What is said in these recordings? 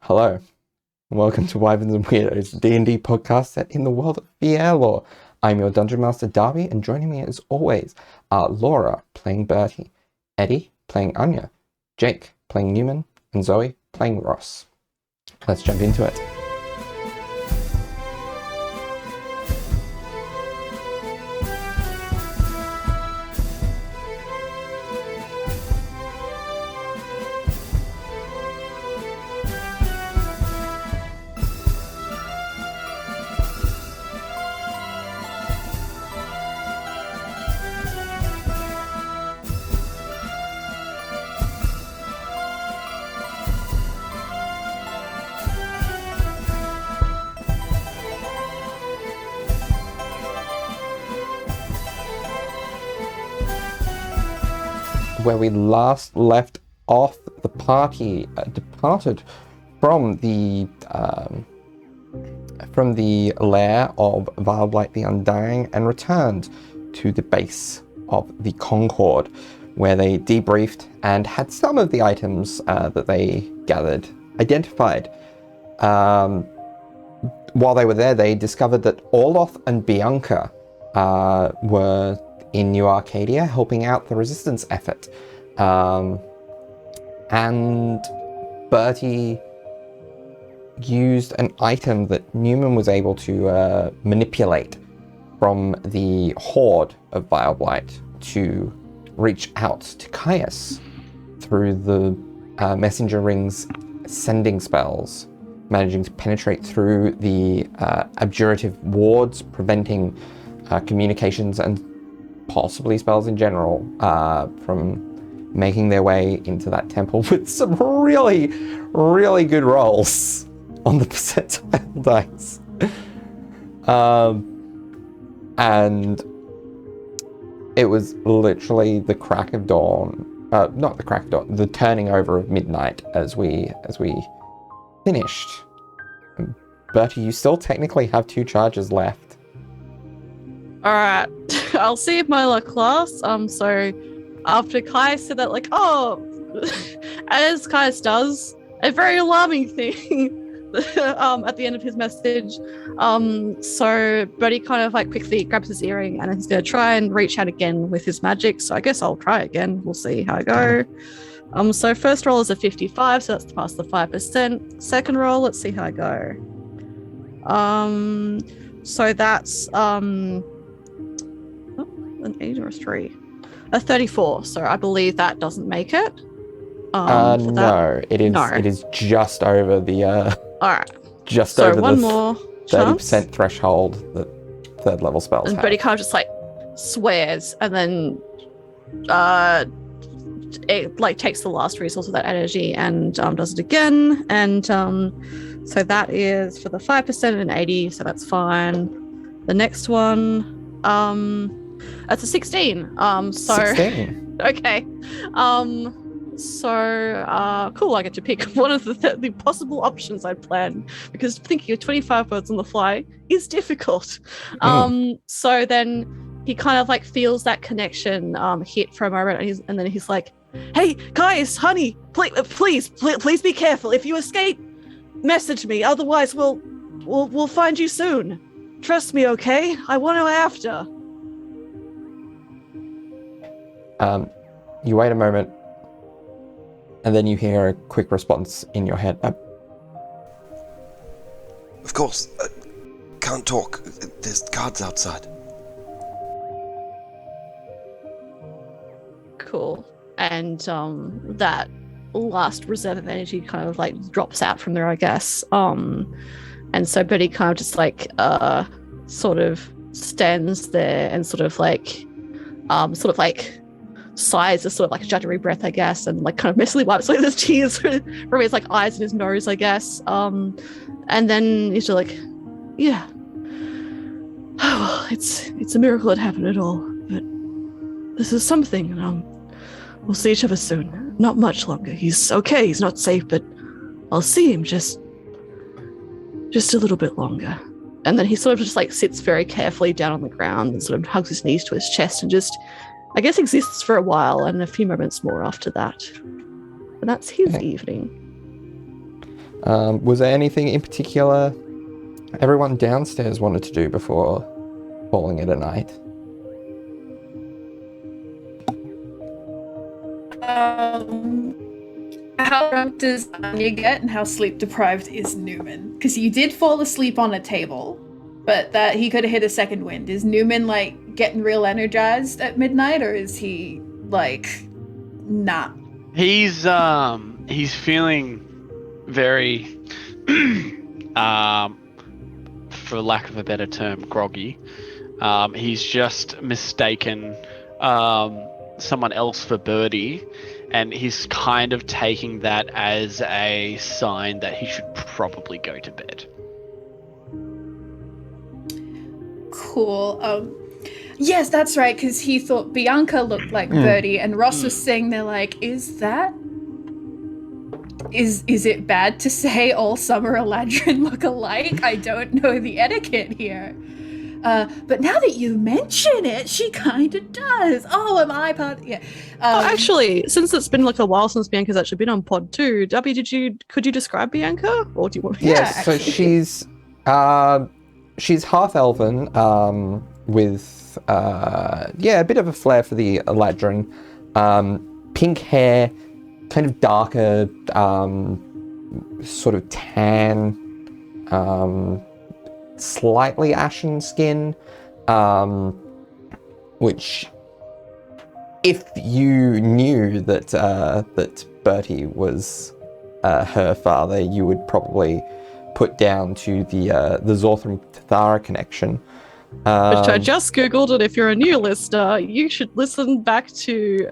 Hello, and welcome to Wyverns and Weirdos, D&D podcast set in the world of Fierlor. I'm your Dungeon Master Darby, and joining me as always are Laura playing Bertie, Eddie playing Anya, Jake playing Neumann, and Zoe playing Ross. Let's jump into it. Where we last left off, the party departed from the lair of Wildlight the Undying and returned to the base of the Concord, where they debriefed and had some of the items that they gathered identified. While they were there, they discovered that Orloth and Bianca were in New Arcadia helping out the resistance effort. And Bertie used an item that Neumann was able to manipulate from the horde of Wildlight to reach out to Caius through the messenger ring's sending spells, managing to penetrate through the abjurative wards, preventing communications and possibly spells in general from making their way into that temple with some really, really good rolls on the percentile dice. And it was literally the crack of dawn, not the crack of dawn, the turning over of midnight as we finished. Bertie, you still technically have 2 charges left. Alright, I'll see if my luck lasts. So after Caius said that, as Caius does, a very alarming thing at the end of his message. So Bertie kind of quickly grabs his earring and he's gonna try and reach out again with his magic. So I guess I'll try again. We'll see how I go. So first roll is a 55, so that's past the 5%. Second roll, let's see how I go. So that's an 8 or a 3? A 34, so I believe that doesn't make it. No, it is. No. It is just over the. All right. Just so over one the more 30% threshold that third level spells and have. Bertie kind of just swears, and then it takes the last resource of that energy and does it again, and so that is for the 5% and 80, so that's fine. The next one. That's a 16. 16. Okay. Cool. I get to pick one of the possible options I planned, because thinking of 25 words on the fly is difficult. So then he kind of feels that connection hit for a moment, and then he's like, "Hey, Caius, honey, please be careful. If you escape, message me. Otherwise, we'll find you soon. Trust me, okay? I want to after." You wait a moment, and then you hear a quick response in your head. Of course. Can't talk. There's guards outside. Cool. And that last reserve of energy kind of drops out from there, I guess. And so Bertie kind of just sort of stands there and sort of sighs a sort of a juddery breath, I guess, and kind of messily wipes away his tears from his eyes and his nose, I guess. And then he's just yeah. Oh, it's a miracle it happened at all, but this is something, and we'll see each other soon. Not much longer. He's okay. He's not safe, but I'll see him just a little bit longer. And then he sort of just sits very carefully down on the ground and sort of hugs his knees to his chest and just, I guess, exists for a while and a few moments more after that. And that's his evening. Was there anything in particular everyone downstairs wanted to do before calling it a night? How drunk does Anya get, and how sleep deprived is Neumann? Because he did fall asleep on a table, but that he could have hit a second wind. Is Neumann like getting real energized at midnight, or is he like not? He's feeling very, for lack of a better term, groggy. He's just mistaken someone else for Bertie, and he's kind of taking that as a sign that he should probably go to bed. Cool. Yes, that's right, because he thought Bianca looked like Bertie, and Ross was saying they're like, is it bad to say all Summer Eladrin look alike? I don't know the etiquette here. But now that you mention it, she kind of does. Oh, am I part? Yeah. Actually, since it's been like a while since Bianca's actually been on pod 2, W, could you describe Bianca, or do you want? Yes, so she's half elven, with a bit of a flair for the Eladrin, pink hair, kind of darker, sort of tan, slightly ashen skin, which, if you knew that Bertie was her father, you would probably put down to the Zorthram-Tathara connection. Which I just googled, and if you're a new listener, you should listen back to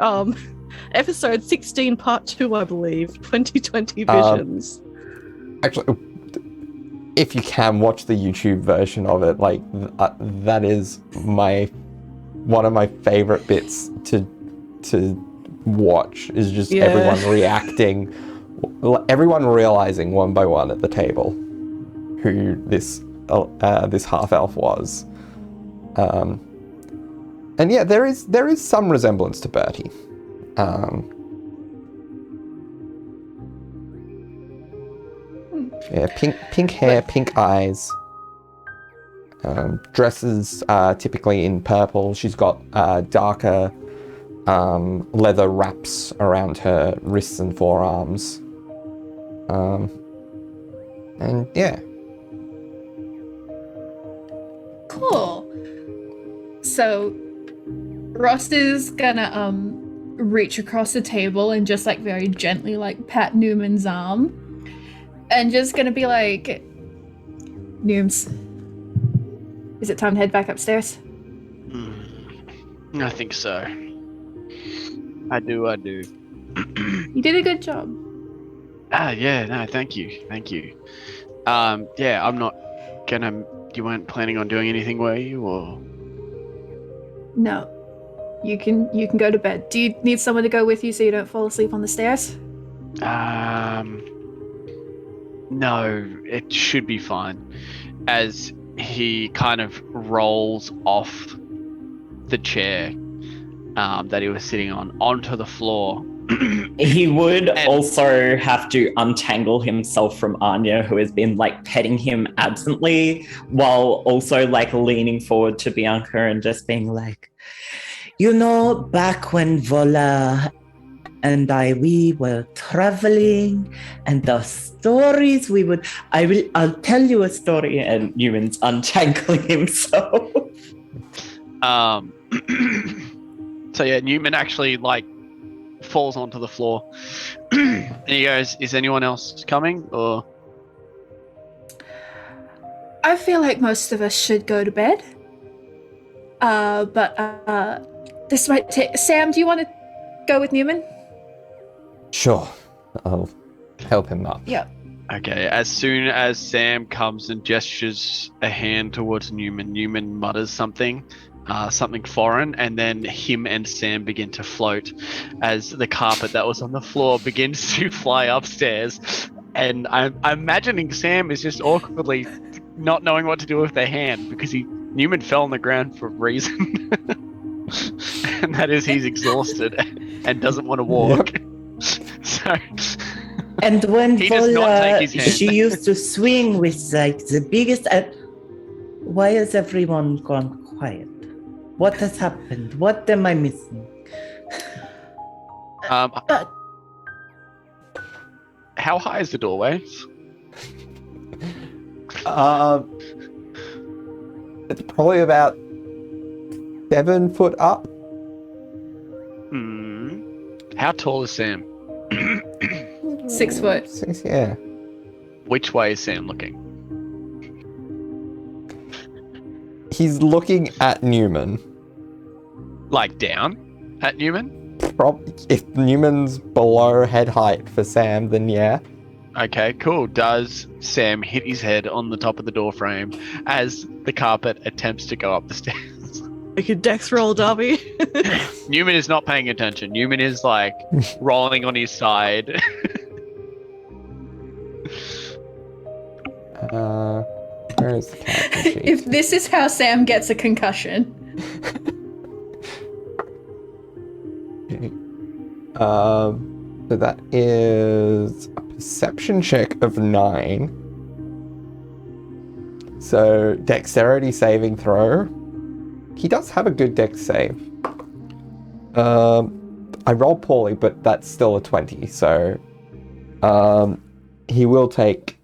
episode 16, part 2, I believe, 2020 Visions. Actually, if you can watch the YouTube version of it, like that is one of my favorite bits to watch. Is just everyone reacting, everyone realizing one by one at the table who this half elf was, and yeah, there is some resemblance to Bertie. Yeah, pink hair, pink eyes. Dresses typically in purple. She's got darker leather wraps around her wrists and forearms. And yeah. Cool. So Rost is gonna reach across the table and just like very gently like pat Neumann's arm. And just gonna be like, Nooms, is it time to head back upstairs? I think so. I do. You did a good job. Yeah, no, thank you. Yeah, I'm not gonna, you weren't planning on doing anything, were you, or? No. You can go to bed. Do you need someone to go with you so you don't fall asleep on the stairs? No, it should be fine. As he kind of rolls off the chair that he was sitting on onto the floor. He would also have to untangle himself from Anya, who has been like petting him absently, while also like leaning forward to Bianca and just being like, you know, back when Vola and we were traveling, and the stories we would, I'll tell you a story, and Neumann's untangling himself. So yeah, Neumann actually like falls onto the floor. And he goes, is anyone else coming, or? I feel like most of us should go to bed. But this might take... Sam, do you want to go with Neumann? Sure, I'll help him up. Yeah. Okay, as soon as Sam comes and gestures a hand towards Neumann, Neumann mutters something foreign, and then him and Sam begin to float as the carpet that was on the floor begins to fly upstairs. And I'm imagining Sam is just awkwardly not knowing what to do with their hand, because Neumann fell on the ground for a reason. And that is he's exhausted and doesn't want to walk. Yep. So And when He does not take his hand. she used to swing with like the biggest. Why has everyone gone quiet? What has happened? What am I missing? How high is the doorway? It's probably about 7 foot up. How tall is Sam? 6 foot. 6, yeah. Which way is Sam looking? He's looking at Neumann. Like down at Neumann? If Newman's below head height for Sam, then yeah. Okay, cool. Does Sam hit his head on the top of the door frame as the carpet attempts to go up the stairs? Like a dex roll, Darby. Neumann is not paying attention. Neumann is like rolling on his side. Where is the character sheet? If this is how Sam gets a concussion. So that is a perception check of 9. So dexterity saving throw. He does have a good dex save. I rolled poorly, but that's still a 20. So he will take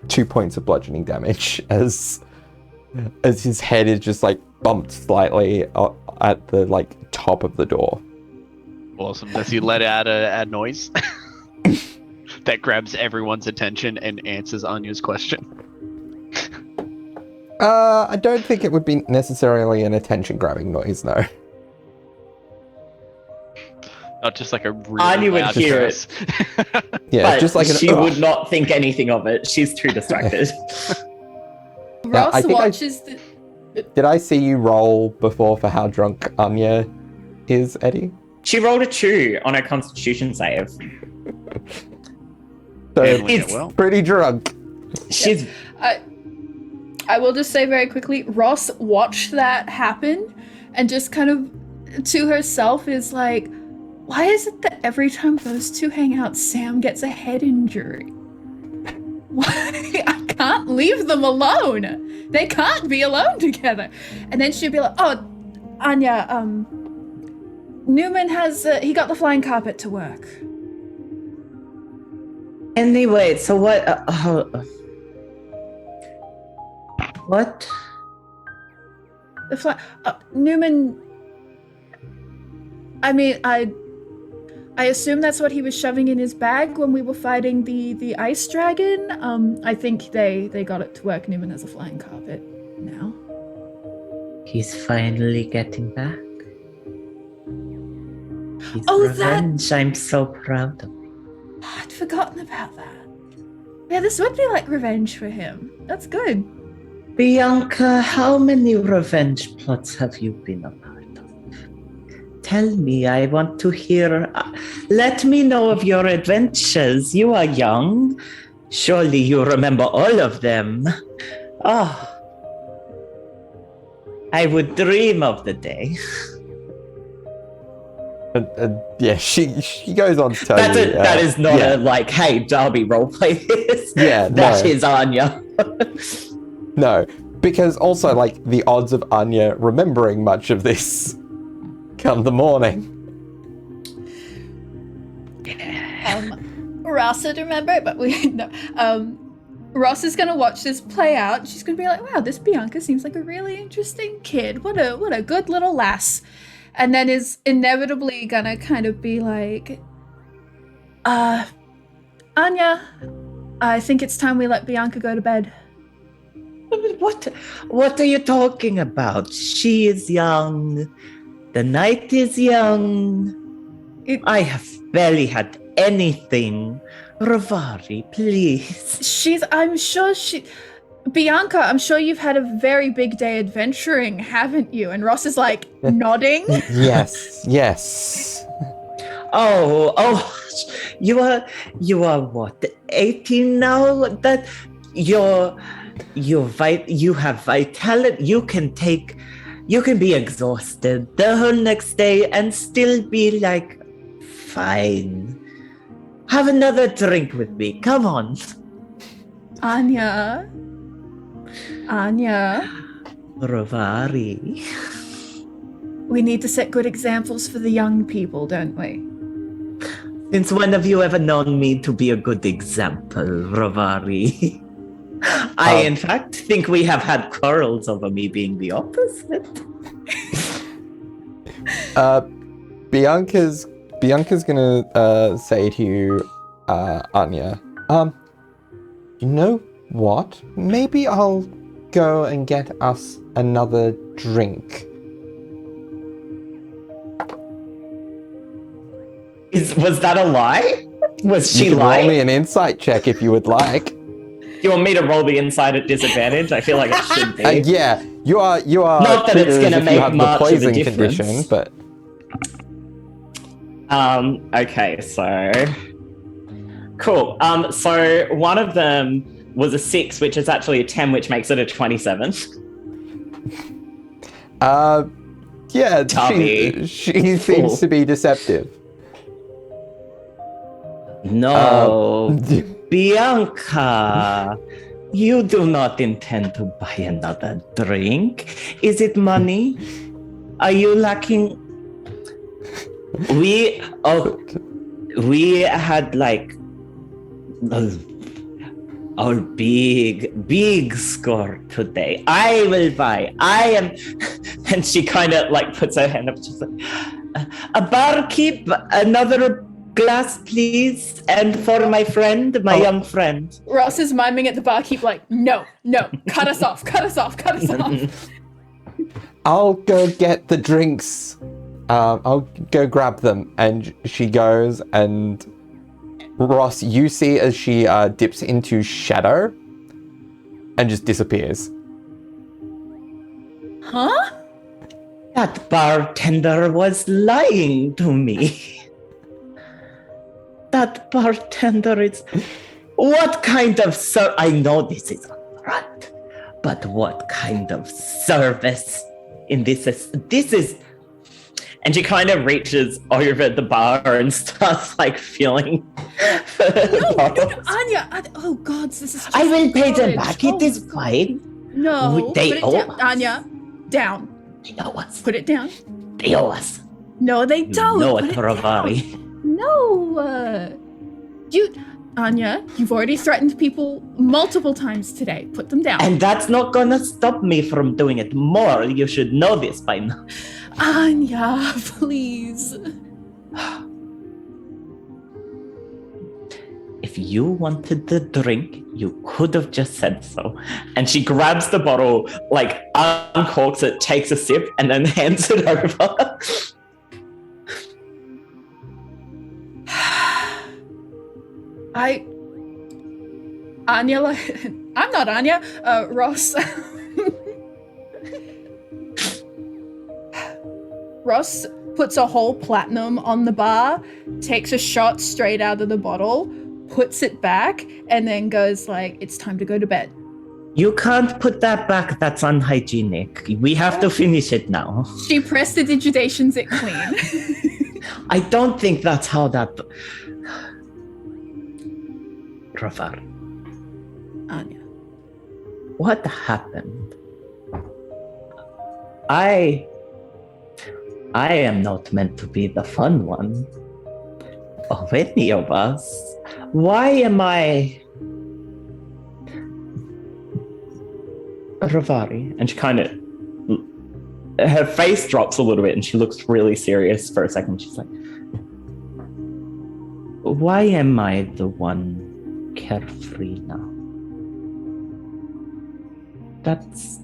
2 points of bludgeoning damage as his head is just like bumped slightly at the like top of the door. Awesome. Does he let out a noise that grabs everyone's attention and answers Anya's question? I don't think it would be necessarily an attention-grabbing noise, no. Not just like a really Anya would loud hear curse. Yeah, but just like she would not think anything of it. She's too distracted. Now, I Ross think watches the. Did I see you roll before for how drunk Anya is, Eddie? She rolled a 2 on her constitution save. So Handling it it's well. pretty drunk. She's I will just say very quickly, Ross watched that happen and just kind of to herself is like, why is it that every time those two hang out, Sam gets a head injury? Why? I can't leave them alone. They can't be alone together. And then she'd be like, oh, Anya, Neumann has, he got the flying carpet to work. anyway. So what? What? The Neumann. I mean, I assume that's what he was shoving in his bag when we were fighting the ice dragon. I think they got it to work. Neumann has a flying carpet now. He's finally getting back. His Oh, revenge. I'm so proud of him. I'd forgotten about that. Yeah, this would be like revenge for him. That's good. Bianca, how many revenge plots have you been a part of? Tell me, I want to hear. Let me know of your adventures. You are young. Surely you remember all of them. Oh, I would dream of the day. Yeah, she goes on to tell you. That is not a like, hey, Darby, roleplay this. Yeah, that no. is Anya. No, because also, like, the odds of Anya remembering much of this come the morning. Ross would remember, but we no. Ross is gonna watch this play out. She's gonna be like, "Wow, this Bianca seems like a really interesting kid. What a good little lass." And then is inevitably gonna kind of be like, Anya, I think it's time we let Bianca go to bed. What are you talking about? She is young. The night is young. I have barely had anything. Ravari, please. Bianca, I'm sure you've had a very big day adventuring, haven't you? And Ross is like nodding. Yes. Oh, you are what? 18 now? That you have vitality. You can be exhausted the whole next day and still be like fine. Have another drink with me. Come on. Anya. Rovari. We need to set good examples for the young people, don't we? Since when have you ever known me to be a good example, Rovari? I, in fact, think we have had quarrels over me being the opposite. Bianca's gonna say to you, Anya, you know what? Maybe I'll go and get us another drink. Was that a lie? Was she You can lying? roll me an insight check if you would like. You want me to roll the inside at disadvantage? I feel like it should be. Yeah, you are. Not that it's gonna if you make have the much of a poison difference. condition, but Okay, so cool. So one of them was a 6, which is actually a 10, which makes it a 27. yeah, Tubby. she seems to be deceptive. No, Bianca, you do not intend to buy another drink. Is it money? Are you lacking? We had like our big score today. I will buy. I am, and she kind of like puts her hand up. She's like, a barkeep, another glass, please, and for my friend, my young friend. Ross is miming at the barkeep like, no, cut us off. I'll go get the drinks. I'll go grab them. And she goes, and Ross, you see as she dips into shadow and just disappears. Huh? That bartender was lying to me. That bartender is... What kind of I know this is right, but what kind of service in this is... And she kind of reaches over the bar and starts like feeling... No, Anya! Oh God, this is just I will pay them garbage. back, it is fine. No, They put it owe down. us. Anya, down. They owe us. Put it down. They owe us. No, they You don't. know Put it, it Ravari. down. No. Anya, you've already threatened people multiple times today. Put them down. And that's not gonna stop me from doing it more. You should know this by now. Anya, please. If you wanted the drink, you could have just said so. And she grabs the bottle, like uncorks it, takes a sip, and then hands it over. Anya, I'm not Anya, Ross. Ross puts a whole platinum on the bar, takes a shot straight out of the bottle, puts it back, and then goes like, it's time to go to bed. You can't put that back, that's unhygienic. We have to finish it now. She prestidigitations it clean. I don't think that's how that... Ravar, Anya. what happened? I am not meant to be the fun one of any of us. Why am I... Ravari? And she kind of... Her face drops a little bit and she looks really serious for a second. She's like, why am I the one carefree now? That's...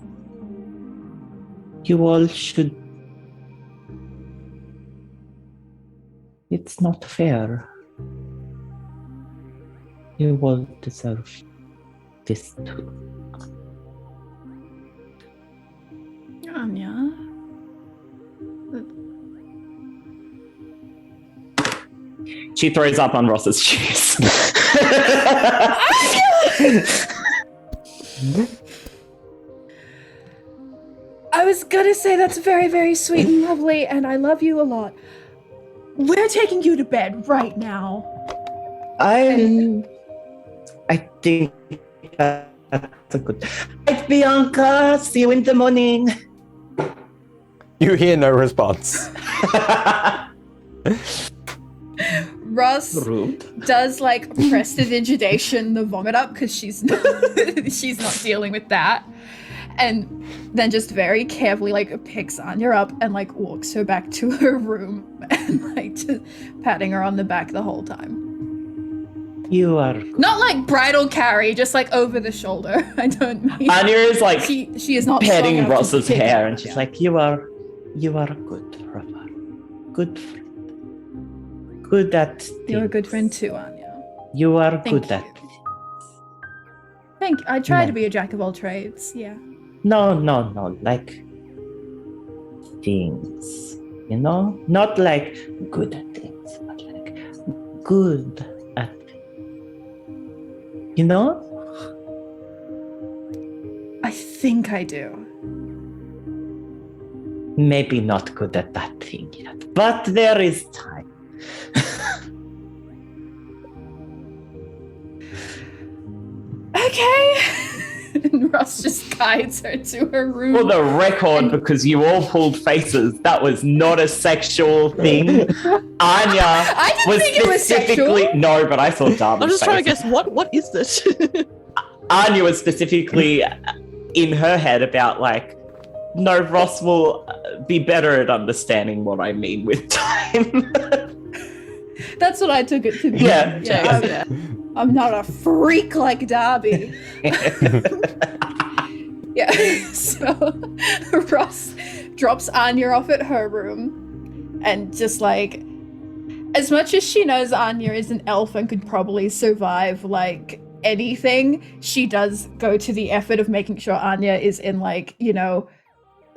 You all should... It's not fair. You all deserve this too. Anya. She throws up on Ross's shoes. I was gonna say that's very, very sweet and lovely, and I love you a lot. We're taking you to bed right now. I think that's a good. Right, Bianca. See you in the morning. You hear no response. Ross Rude. does like prestidigitation the vomit up because she's not dealing with that, and then just very carefully like picks Anya up and like walks her back to her room and like just patting her on the back the whole time. You are. Not like bridal carry, just like over the shoulder. I don't mean. Anya is like she is not strong petting enough to Ross's pick hair, up, and she's yeah. like, "You are good, Ravar. Good friend. Good at. You're a things. good friend too, Anya. You are Thank good you. at. Thank you. I try No. to be a jack of all trades. Yeah. No, like things. You know, not like good at things, but like good at. You know. I think I do. Maybe not good at that thing yet, but there is time. Okay. And Ross just guides her to her room. For the record, because you all pulled faces, that was not a sexual thing. Anya I didn't was think it was specifically sexual. no, but I saw Darby's I'm just trying to face. guess what is this? Anya was specifically in her head about like, no, Ross will be better at understanding what I mean with time. That's what I took it to be. Yeah. Yeah. I'm not a freak like Darby. Yeah. So Ross drops Anya off at her room and just like, as much as she knows Anya is an elf and could probably survive like anything, she does go to the effort of making sure Anya is in like, you know,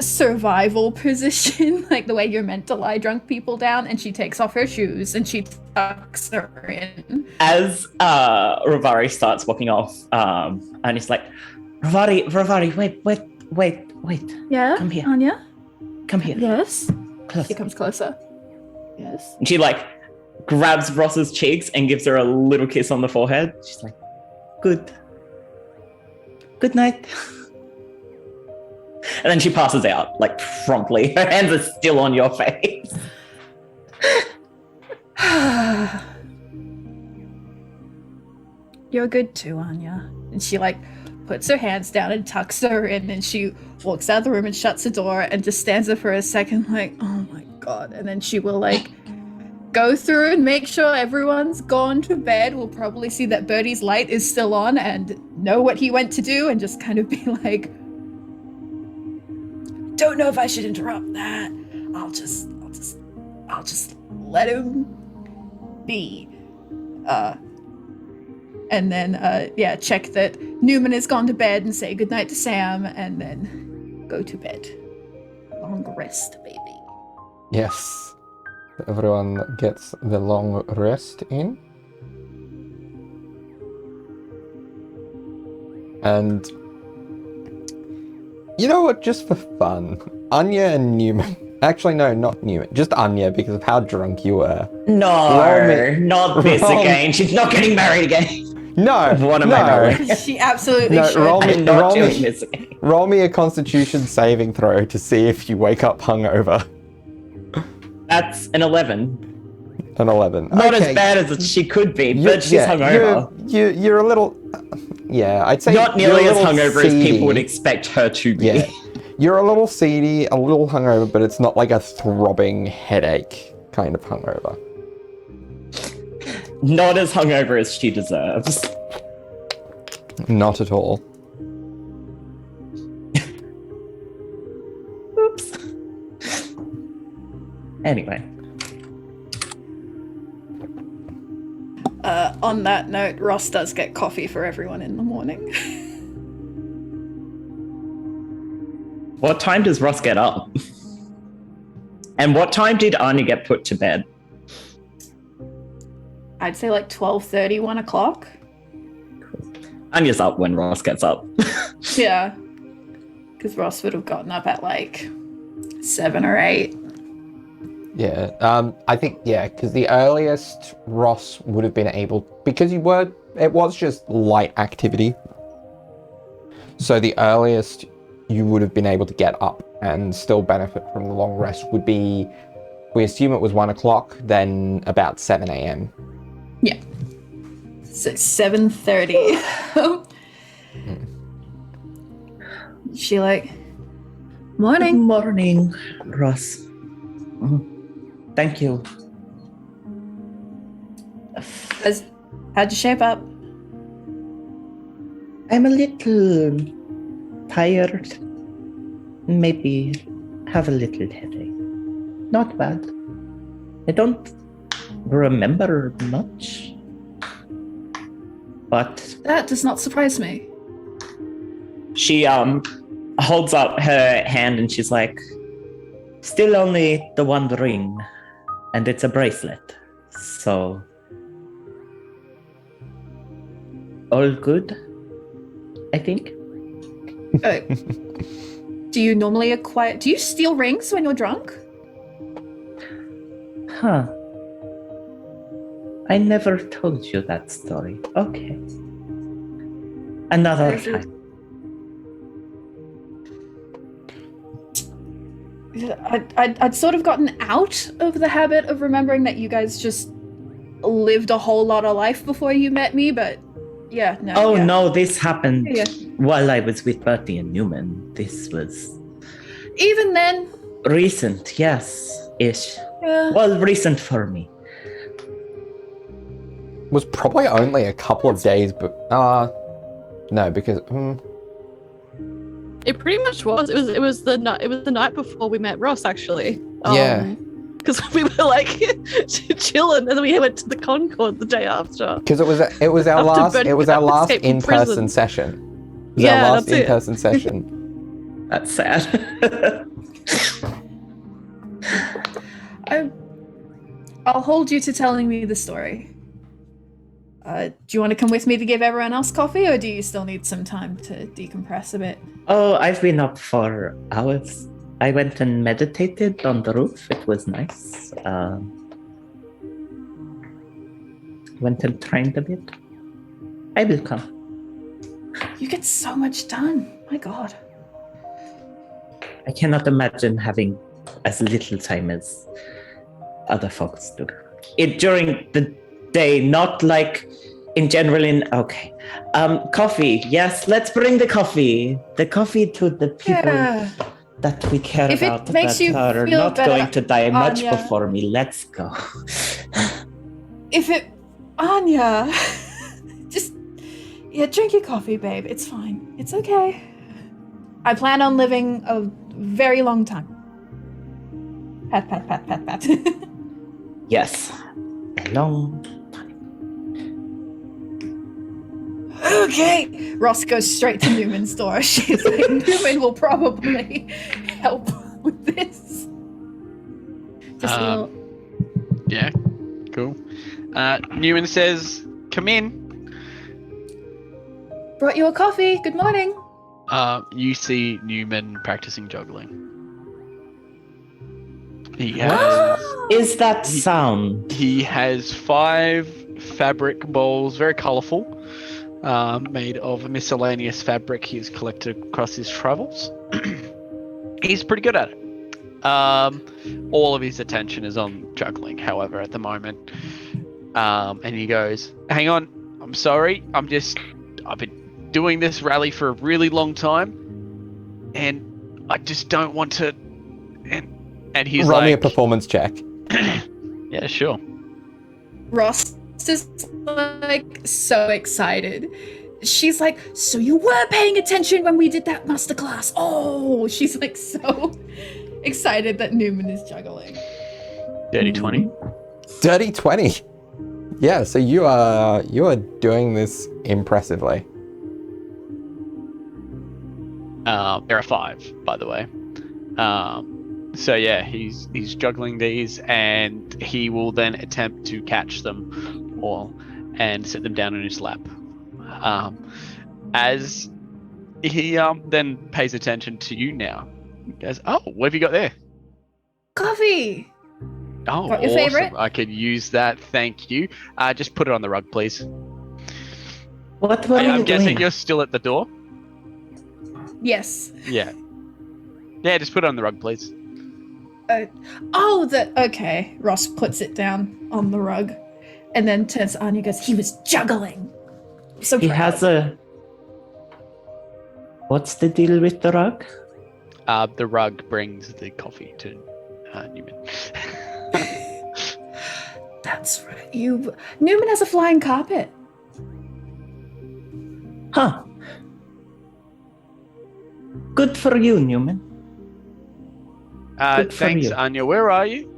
survival position, like the way you're meant to lie drunk people down, and she takes off her shoes and she tucks her in. As Ravari starts walking off, and it's like, Ravari, wait. Yeah? Come here. Anya? Come here. Yes? Close. She comes closer. Yes? And she like grabs Ross's cheeks and gives her a little kiss on the forehead. She's like, good night. And then she passes out, like promptly. Her hands are still on your face. You're good too, Anya. And she like puts her hands down and tucks her in, and she walks out of the room and shuts the door and just stands there for a second like, oh my god. And then she will like go through and make sure everyone's gone to bed. We'll probably see that Bertie's light is still on and know what he went to do, and just kind of be like, don't know if I should interrupt that. I'll just let him be. And then check that Neumann has gone to bed and say goodnight to Sam, and then go to bed. Long rest, baby. Yes. Everyone gets the long rest in. And you know what, just for fun, Anya and Neumann, actually no, not Neumann, just Anya because of how drunk you were. No, not this again. She's not getting married again. No, What am I doing? She absolutely No, should. I'm not doing this again. roll me a Constitution saving throw to see if you wake up hungover. That's an 11. An 11. Not Okay. as bad as she could be, but she's hungover. You're a little, yeah, I'd say Not you're a nearly as little hungover as people seedy. would expect her to be. Yeah, you're a little seedy, a little hungover, but it's not like a throbbing headache kind of hungover. Not as hungover as she deserves. Not at all. Oops. Anyway. On that note, Ross does get coffee for everyone in the morning. What time does Ross get up? And what time did Anya get put to bed? I'd say like 12:30, 1 o'clock. Anya's up when Ross gets up. Yeah. Because Ross would have gotten up at like 7 or 8. Yeah. I think, yeah, because the earliest Ross would have been able, because it was just light activity. So the earliest you would have been able to get up and still benefit from the long rest would be, we assume it was 1 o'clock, then about 7 a.m. Yeah. So 7:30. She like, Good morning. morning, Ross. Thank you. How'd you shape up? I'm a little tired. Maybe have a little headache. Not bad. I don't remember much. But That does not surprise me. she holds up her hand and she's like, still only the one ring. And it's a bracelet. So all good, I think. Do you normally acquire... Do you steal rings when you're drunk? Huh. I never told you that story. Okay. Another Is it- time. I'd sort of gotten out of the habit of remembering that you guys just lived a whole lot of life before you met me, but yeah, no. Oh yeah. no, this happened Yeah. while I was with Bertie and Neumann. This was Even then, recent, yes, ish. yeah. Well, recent for me. Was probably only a couple of days, but no, because It pretty much was. It was the night before we met Ross, actually. Yeah. Because we were like chilling, and then we went to the Concord the day after. because it was our After last Bertie last escaped from in-person prison. session. It was Yeah, our last that's it. in-person session. That's sad. I'll hold you to telling me the story. Do you want to come with me to give everyone else coffee, or do you still need some time to decompress a bit? Oh, I've been up for hours. I went and meditated on the roof. It was nice. Went and trained a bit. I will come. You get so much done. My God. I cannot imagine having as little time as other folks do. During the day, not like in general okay. Coffee, yes, let's bring the coffee. The coffee to the people Yeah. that we care If it about makes that you are feel not better, going to die much Anya. before me. Let's go. Anya, just, drink your coffee, babe. It's fine. It's okay. I plan on living a very long time. Pat, pat, pat, pat, pat. Yes. A long Okay. Ross goes straight to Newman's door. She's like, Newman will probably help with this. Just a little. Yeah, cool. Neumann says, "Come in." Brought you a coffee. Good morning. You see Neumann practicing juggling. He has is that sound? he has 5 fabric bowls, very colourful, made of miscellaneous fabric he's collected across his travels. He's pretty good at it. All of his attention is on juggling, however, at the moment. And he goes, "Hang on, I'm sorry. I've been doing this rally for a really long time, and I just don't want to." And he's Roll like, me a performance check. "Yeah, sure." Ross is like so excited. She's like, "So you were paying attention when we did that masterclass?" Oh, she's like so excited that Neumann is juggling. Dirty 20. Dirty 20. Yeah, so you are doing this impressively. There are 5, by the way. So yeah, he's juggling these, and he will then attempt to catch them all and set them down in his lap. As he then pays attention to you now, he goes, "Oh, what have you got there?" Coffee. Oh, Got your awesome. favorite? I could use that. Thank you. Just put it on the rug, please. What were I'm you guessing doing? you're still at the door? Yes. Yeah. Yeah, just put it on the rug, please. Okay. Ross puts it down on the rug and then turns to Anya and goes, he was juggling. So He proud. has a... What's the deal with the rug? The rug brings the coffee to Neumann. That's right. Neumann has a flying carpet. Huh. Good for you, Neumann. Good for Thanks, you. Anya. Where are you?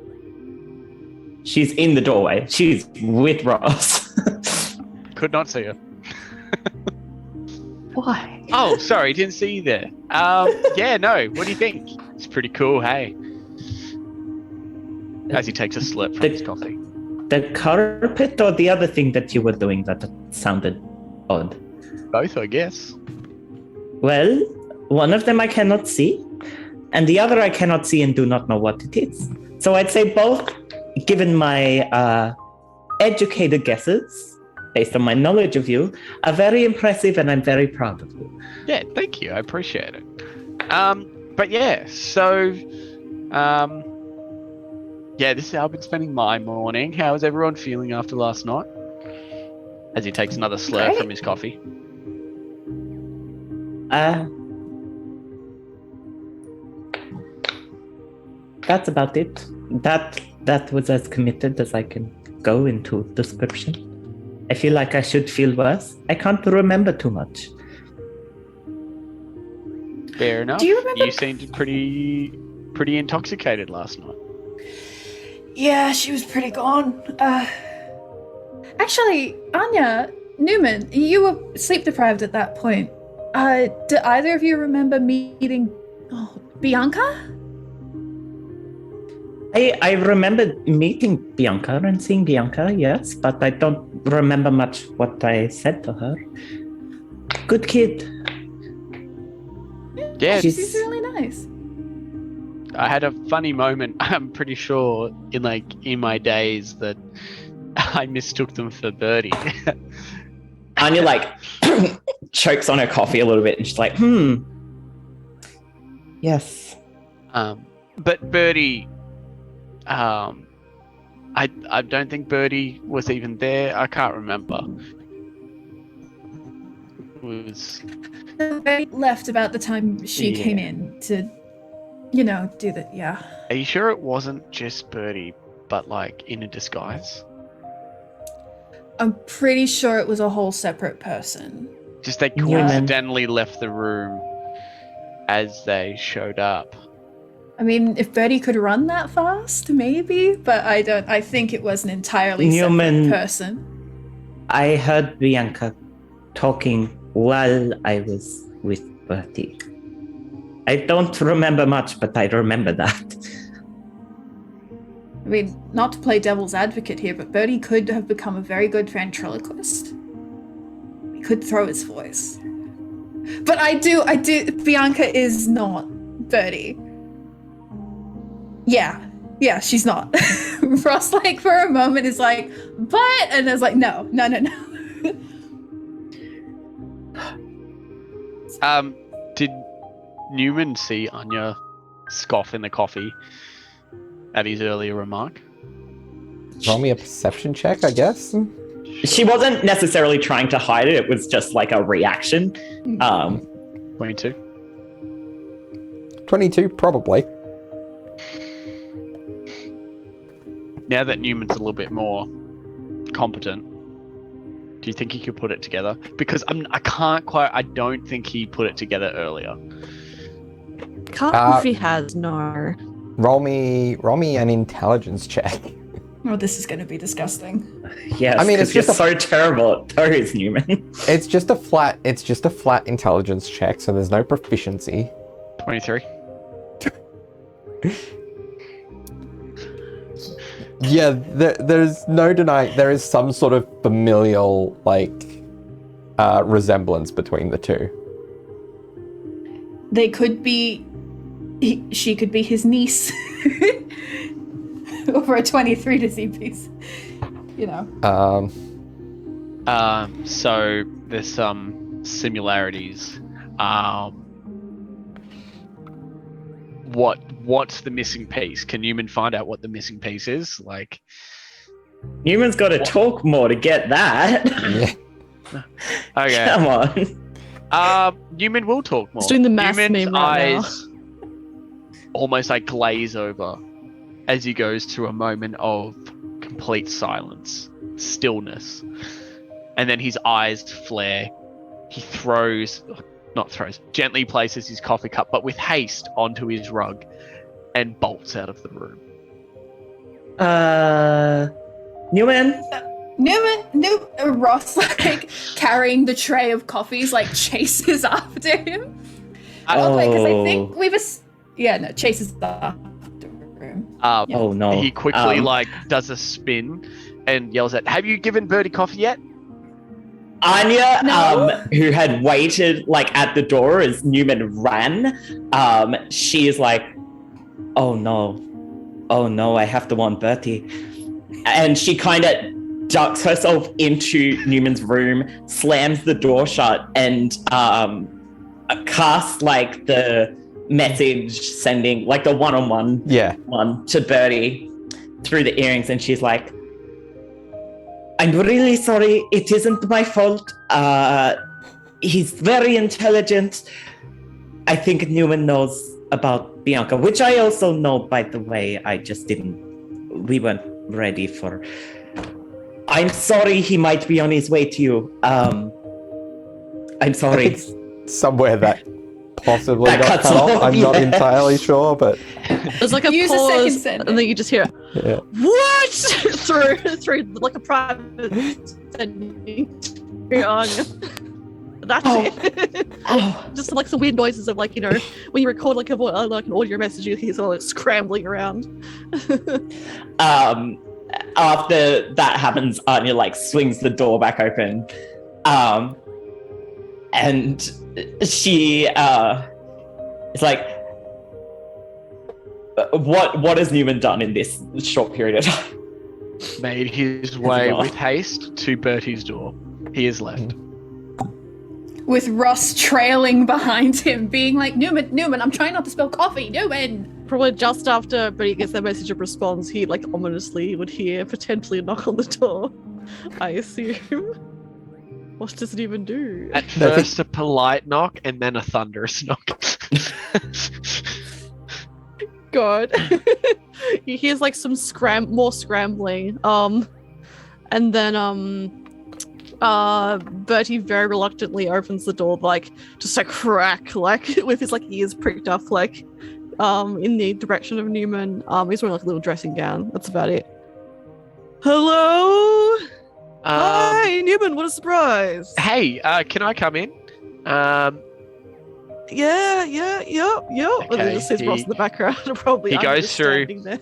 She's in the doorway. She's with Ross. Could not see her. Why? Oh, sorry, didn't see you there. Yeah, no. What do you think? It's pretty cool. Hey. As he takes a slip from his coffee. The carpet or the other thing that you were doing that sounded odd? Both, I guess. Well, one of them I cannot see, and the other I cannot see and do not know what it is. So I'd say both, given my educated guesses, based on my knowledge of you, are very impressive, and I'm very proud of you. Yeah, thank you. I appreciate it. But yeah, so yeah, this is how I've been spending my morning. How is everyone feeling after last night? As he takes another slurp Great. from his coffee. That's about it. That was as committed as I can go into description. I feel like I should feel worse. I can't remember too much. Fair enough. Do you remember- You seemed pretty intoxicated last night. Yeah, she was pretty gone. Actually, Anya, Neumann, you were sleep deprived at that point. Do either of you remember meeting Bianca? I remember meeting Bianca and seeing Bianca, yes, but I don't remember much what I said to her. Good kid. Yeah, She seems really nice. I had a funny moment. I'm pretty sure in my days that I mistook them for Bertie. Anya chokes on her coffee a little bit and she's like, yes. But Bertie, I don't think Bertie was even there. I can't remember. It was They left about the time she came in to, do that. Yeah. Are you sure it wasn't just Bertie, but in a disguise? I'm pretty sure it was a whole separate person. Just they Neumann. coincidentally left the room as they showed up. I mean, if Bertie could run that fast, maybe, but I don't. I think it was an entirely Neumann. separate person. I heard Bianca talking while I was with Bertie. I don't remember much, but I remember that. I mean, not to play devil's advocate here, but Bertie could have become a very good ventriloquist. He could throw his voice. But I do, Bianca is not Bertie. Yeah, she's not. Ross, for a moment is like, but, and is like, no. Did Neumann see Anya scoff in the coffee at his earlier remark? Roll me a perception check, I guess. She wasn't necessarily trying to hide it. It was just a reaction. 22. 22, probably. Now that Newman's a little bit more competent, do you think he could put it together? Because I don't think he put it together earlier. Can't if he has, no. Roll me an intelligence check. Oh, this is going to be disgusting. Yes, I mean, it's just so terrible at those, Neumann. It's just a flat intelligence check, so there's no proficiency. 23. Yeah, there's no denying there is some sort of familial resemblance between the two. They could be. She could be his niece. over a 23 to see peace. You know. So there's some similarities. What's the missing piece? Can Neumann find out what the missing piece is? Like, Newman's got to talk more to get that. Yeah. okay, Come on. Neumann will talk more. He's doing the math Newman's meme right now. eyes almost like glaze over as he goes through a moment of complete silence, stillness, and then his eyes flare. He gently places his coffee cup, but with haste, onto his rug and bolts out of the room. Newman? Ross, like, carrying the tray of coffees, like, chases after him. Because I think chases after him. Oh, no. He quickly, does a spin and yells at, "Have you given Bertie coffee yet?" Anya, No. who had waited at the door as Neumann ran, she is like, oh no, I have to warn Bertie. And she kind of ducks herself into Newman's room, slams the door shut, and casts the message sending, the one-on-one one to Bertie through the earrings, and she's like, I'm really sorry. It isn't my fault. He's very intelligent. I think Neumann knows about Bianca, which I also know, by the way. We weren't ready for. I'm sorry, he might be on his way to you. I'm sorry. It's somewhere that possibly That got cuts cut off. off, I'm not yeah. entirely sure, but There's like a Use a pause, second sentence. and then you just hear yeah. "What?" through like a private sending to Anya. That's it. Just like some weird noises of when you record an audio message, you hear someone scrambling around. After that happens, Anya swings the door back open, and she is like, "What has Neumann done in this short period of time?" Made his way with haste to Bertie's door. He is left. With Ross trailing behind him, being like, Neumann, I'm trying not to spill coffee, Neumann! Probably just after Bertie gets that message and responds, he ominously would hear potentially a knock on the door, I assume. What does it even do? At first, a polite knock, and then a thunderous knock. God. He hears some more scrambling. And then Bertie very reluctantly opens the door, just a crack, with his ears pricked up, in the direction of Neumann. He's wearing a little dressing gown. That's about it. Hello. Hi, Neumann. What a surprise. Hey, can I come in? Yeah. And then just sees Ross in the background. Probably he goes through. There.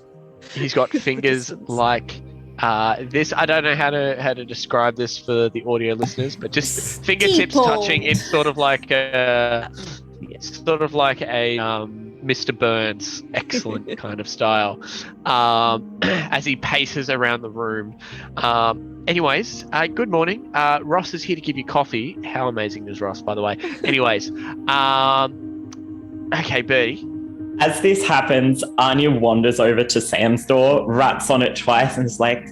He's got fingers this. I don't know how to describe this for the audio listeners, but just fingertips touching in sort of like a Mr. Burns excellent kind of style, as he paces around the room. Anyways, good morning. Ross is here to give you coffee. How amazing is Ross, by the way? Anyways, okay, Bertie. As this happens, Anya wanders over to Sam's door, raps on it twice, and is like,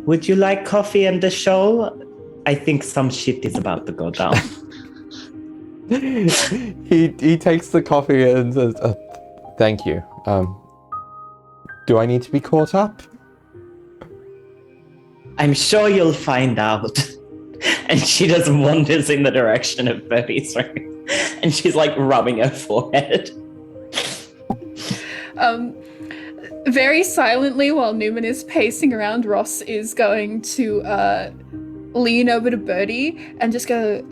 "Would you like coffee and the show? I think some shit is about to go down." he takes the coffee and says, "Thank you. Do I need to be caught up?" I'm sure you'll find out. And she just wanders in the direction of Bertie's room, and she's rubbing her forehead. Very silently, while Neumann is pacing around, Ross is going to lean over to Bertie and just go,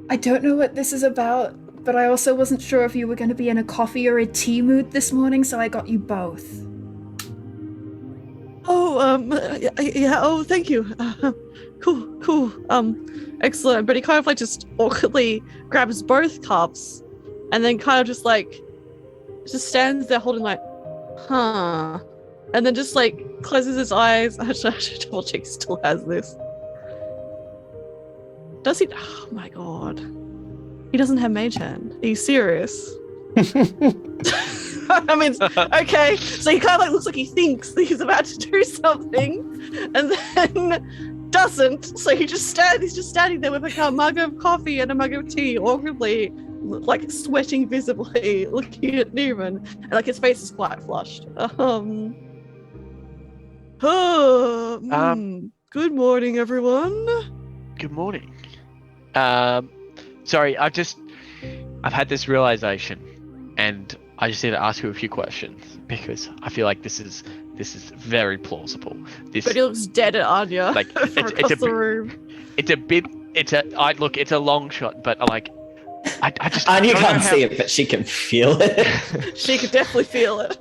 I don't know what this is about, but I also wasn't sure if you were going to be in a coffee or a tea mood this morning, so I got you both. Oh, thank you. Cool. Excellent. But he kind of just awkwardly grabs both cups and then kind of just stands there holding huh. and then just like closes his eyes. I should double check he still has this. Does he? Oh my god. He doesn't have mage hand. Are you serious? I mean, okay. So he kind of like looks like he thinks that he's about to do something, and then doesn't. So he's just standing there with like a mug of coffee and a mug of tea, awkwardly, like sweating visibly, looking at Neumann, and like his face is quite flushed. Good morning, everyone. Good morning. Sorry, I've had this realization, and I just need to ask you a few questions because I feel like this is very plausible. But he looks dead at Anya, like from across the room. It's a long shot, but like I just Anya can't see it, but she can feel it. She can definitely feel it.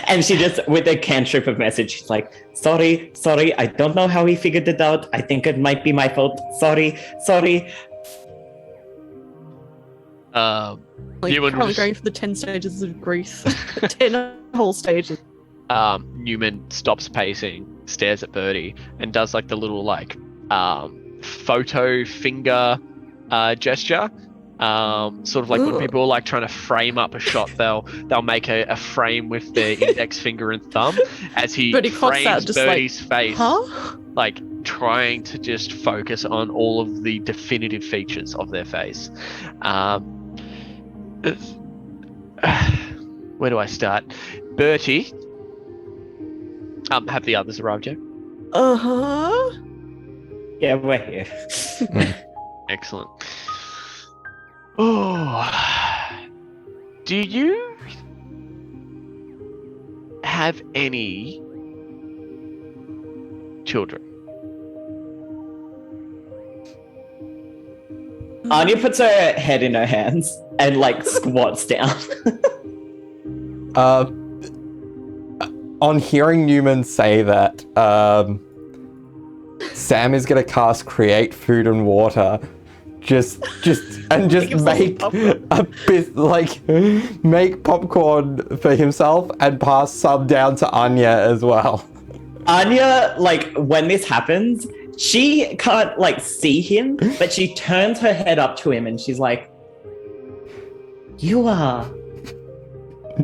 And she just, with a cantrip of message, she's like, sorry, I don't know how he figured it out. I think it might be my fault. Sorry. Like, probably going for the 10 stages of grief. 10 whole stages. Neumann stops pacing, stares at Bertie, and does like the little like photo finger gesture. Sort of like when people are like trying to frame up a shot, they'll make a frame with their index finger and thumb as he frames Bertie's face, like trying to just focus on all of the definitive features of their face. Where do I start? Bertie, have the others arrived yet? Yeah, we're here. Excellent. Oh, do you have any children? Anya puts her head in her hands and like squats down. On hearing Neumann say that, Sam is gonna cast Create Food and Water. Just make a bit like make popcorn for himself and pass some down to Anya as well. Anya, like when this happens, she can't like see him, but she turns her head up to him and she's like, "You are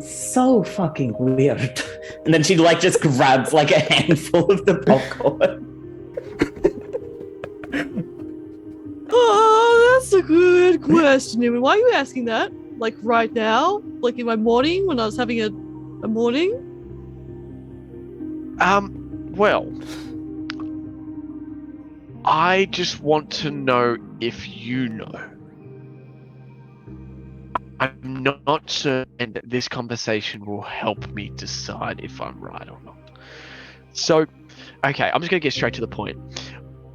so fucking weird." And then she like just grabs like a handful of the popcorn. Oh, that's a good question. Neumann. Why are you asking that? Like right now? Like in my morning when I was having a morning? Well, I just want to know if you know. I'm not certain that this conversation will help me decide if I'm right or not. So, okay, I'm just going to get straight to the point.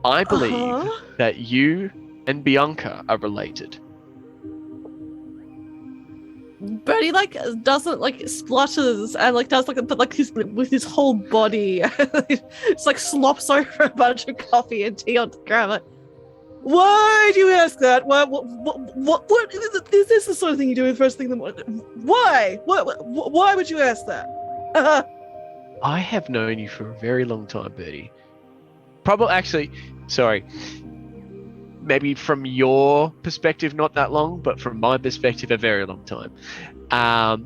I believe that you and Bianca are related. Bertie like doesn't like splutters and like does like but like his with his whole body. It's like slops over a bunch of coffee and tea on the ground. Like, why do you ask that? What is this the sort of thing you do the first thing in the morning? Why? Why would you ask that? I have known you for a very long time, Bertie. Maybe from your perspective, not that long, but from my perspective, a very long time. I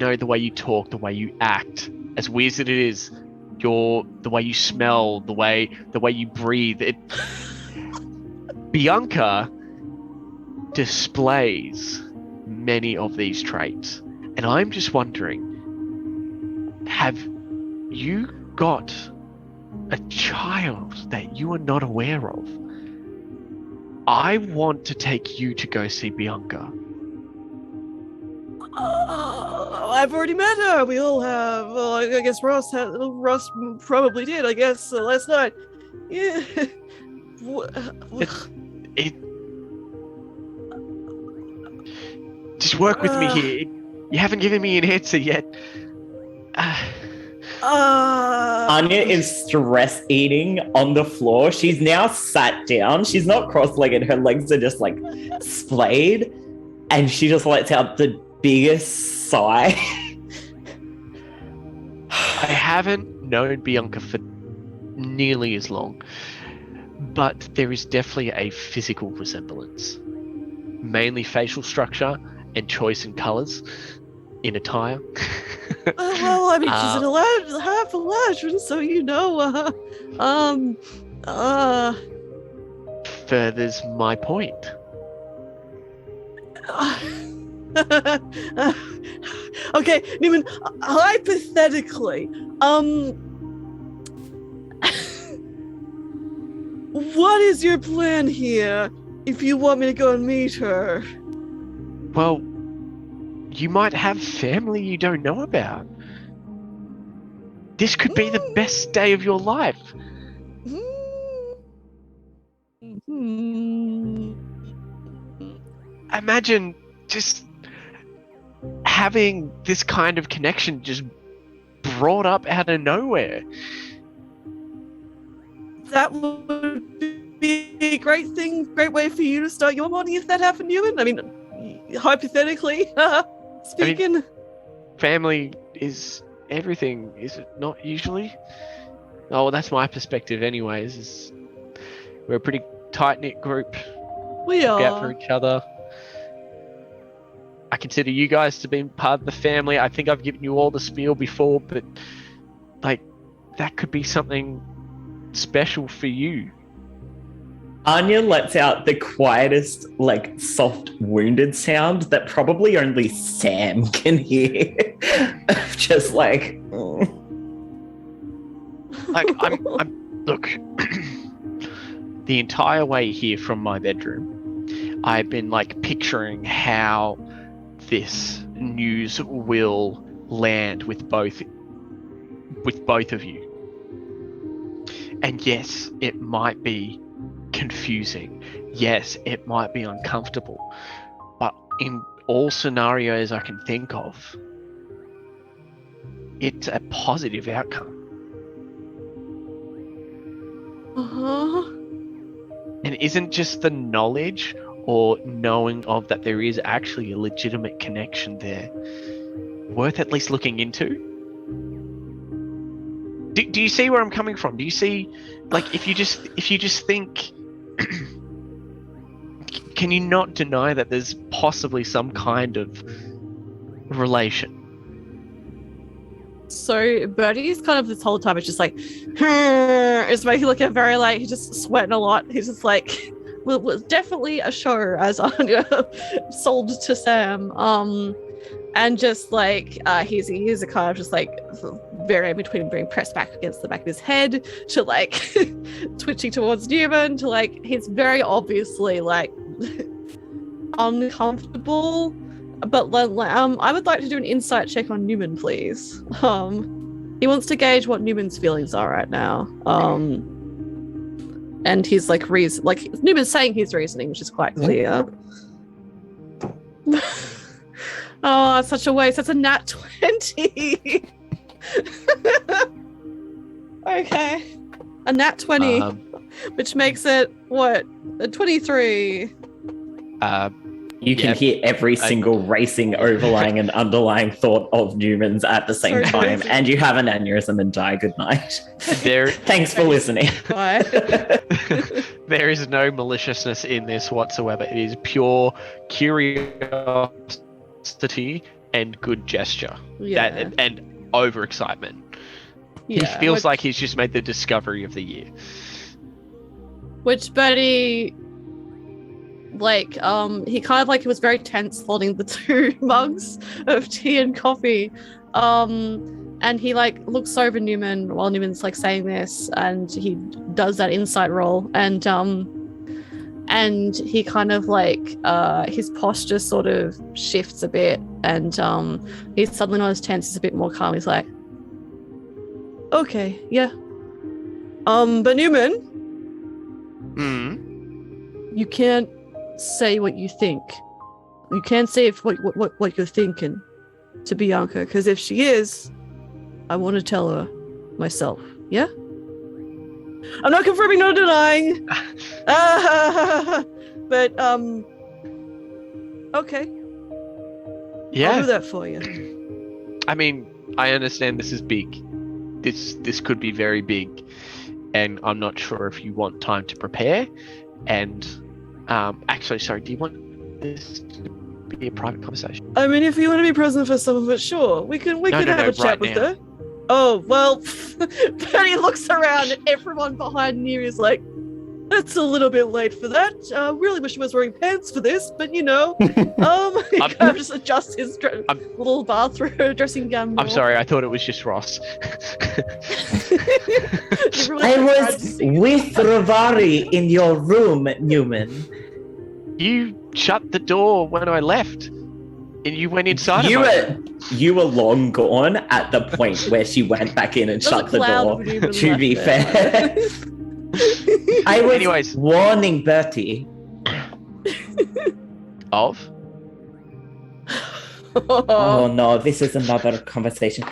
know the way you talk, the way you act, as weird as it is, the way you smell, the way you breathe. Bianca displays many of these traits, and I'm just wondering, have you got a child that you are not aware of? I want to take you to go see Bianca. I've already met her. We all have. Well, I guess Ross probably did. I guess last night. Yeah. Just work with me here. You haven't given me an answer yet. Anya is stress eating on the floor. She's now sat down. She's not cross-legged. Her legs are just like splayed. And she just lets out the biggest sigh. I haven't known Bianca for nearly as long, but there is definitely a physical resemblance. Mainly facial structure and choice in colours in attire. Well, I mean, she's an half a legend, so you know, Furthers my point. Okay, Neumann, hypothetically, what is your plan here if you want me to go and meet her? Well, you might have family you don't know about. This could be the best day of your life. Imagine just having this kind of connection just brought up out of nowhere. That would be a great way for you to start your morning if that happened, Neumann. I mean, hypothetically speaking. Family is everything, is it not usually? Oh, well, that's my perspective anyways. We're a pretty tight-knit group. We Look out for are. each other. I consider you guys to be part of the family. I think I've given you all the spiel before, but like that could be something special for you. Anya lets out the quietest, like, soft, wounded sound that probably only Sam can hear. Just like... Like, I'm look, the entire way here from my bedroom, I've been, like, picturing how this news will land with both of you. And yes, it might be confusing. Yes, it might be uncomfortable. But in all scenarios I can think of, it's a positive outcome. Uh-huh. And isn't just the knowledge or knowing of that there is actually a legitimate connection there worth at least looking into? Do you see where I'm coming from? Do you see, like, if you just think, can you not deny that there's possibly some kind of relation? So Bertie's kind of this whole time is just like, it's making look at very like he's just sweating a lot. He's just like, well, was definitely a show as Anya sold to Sam. And just like he's a kind of just like very in between being pressed back against the back of his head to like twitching towards Neumann to like he's very obviously like uncomfortable. But I would like to do an insight check on Neumann, please. He wants to gauge what Neumann's feelings are right now. And he's like Neumann's saying his reasoning, which is quite clear. Oh, it's such a waste. That's a nat 20. Okay. A nat 20, which makes it what? A 23. You can hear every single racing, overlying, and underlying thought of Neumann's at the same time, and you have an aneurysm and die. Good night. Thanks for listening. Bye. There is no maliciousness in this whatsoever. It is pure curiosity and good gesture. Yeah. And overexcitement. Yeah, he feels like he's just made the discovery of the year. Which Bertie, like, he kind of like he was very tense holding the two mugs of tea and coffee. And he like looks over Neumann while Neumann's like saying this, and he does that insight roll, and he kind of like his posture sort of shifts a bit, and he's suddenly not as tense, he's a bit more calm. He's like, okay, yeah. But Neumann, you can't say what you think. You can't say if what you're thinking to Bianca, because if she is, I want to tell her myself. Yeah? I'm not confirming nor denying. But okay. Yeah. I'll do that for you. I mean, I understand this is big. this could be very big, and I'm not sure if you want time to prepare. And actually, sorry, do you want this to be a private conversation? I mean, if you want to be present for some of it, sure. We can have a chat right with now. her. Oh, well, Bertie looks around and everyone behind you is like, it's a little bit late for that. Really wish I was wearing pants for this, but he kind of just adjusts his little bathroom dressing gown more. I'm sorry, I thought it was just Ross. I was with Ravari in your room, Neumann. You shut the door when I left, and you went inside. You were long gone at the point where she went back in and shut the door. To be fair, I was warning Bertie. Of? Oh no, this is another conversation.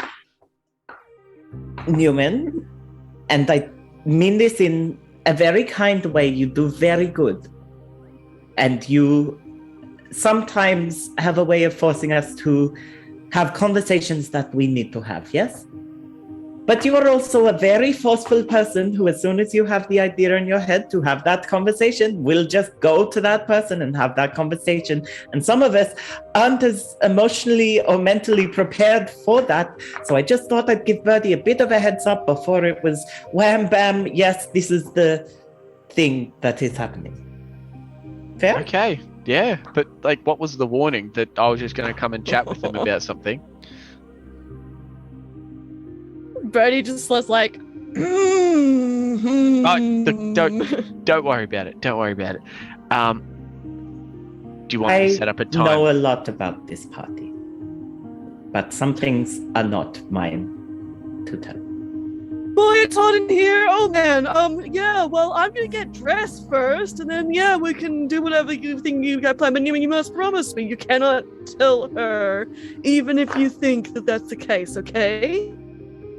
Neumann, and I mean this in a very kind way, you do very good. And you sometimes have a way of forcing us to have conversations that we need to have, yes? But you are also a very forceful person who, as soon as you have the idea in your head to have that conversation, will just go to that person and have that conversation. And some of us aren't as emotionally or mentally prepared for that. So I just thought I'd give Bertie a bit of a heads up before it was wham bam, yes, this is the thing that is happening. Fair? Okay, yeah, but what was the warning? That I was just going to come and chat with them about something? Bertie just was like, Oh, don't worry about it. Don't worry about it. Do you want me to set up a time? I know a lot about this party, but some things are not mine to tell. boy, it's hot in here. Oh man. Yeah, well, I'm gonna get dressed first, and then we can do whatever you think you got planned. But you must promise me you cannot tell her, even if you think that that's the case, okay?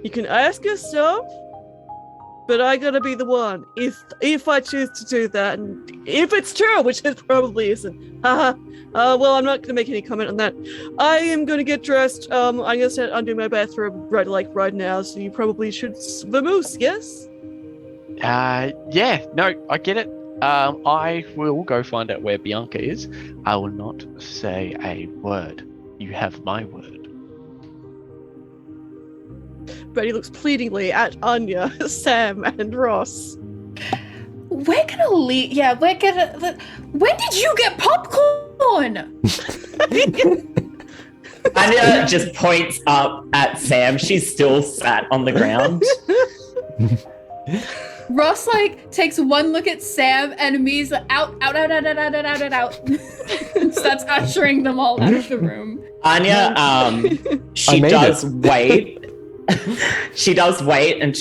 You can ask yourself, but I gotta be the one if I choose to do that, and if it's true, which it probably isn't. Well, I'm not gonna make any comment on that. I am gonna get dressed. I'm gonna start undoing my bathrobe right now. So you probably should vamoose, yes? Yeah. No, I get it. I will go find out where Bianca is. I will not say a word. You have my word. Bertie looks pleadingly at Anya, Sam, and Ross. We're gonna leave. Yeah, we're gonna. When did you get popcorn? Anya just points up at Sam. She's still sat on the ground. Ross takes one look at Sam and me's out, and starts ushering them all out of the room. Anya, she does wait. She does wait, and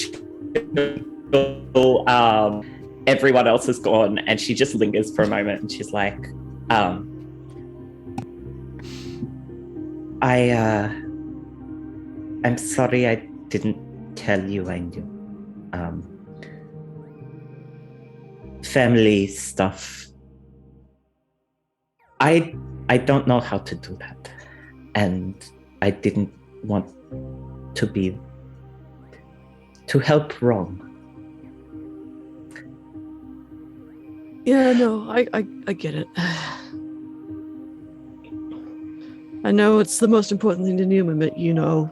everyone else is gone, and she just lingers for a moment, and she's like, I'm sorry I didn't tell you I knew. Family stuff. I don't know how to do that, and I didn't want to help wrong. Yeah, no, I get it. I know it's the most important thing to Neumann, but you know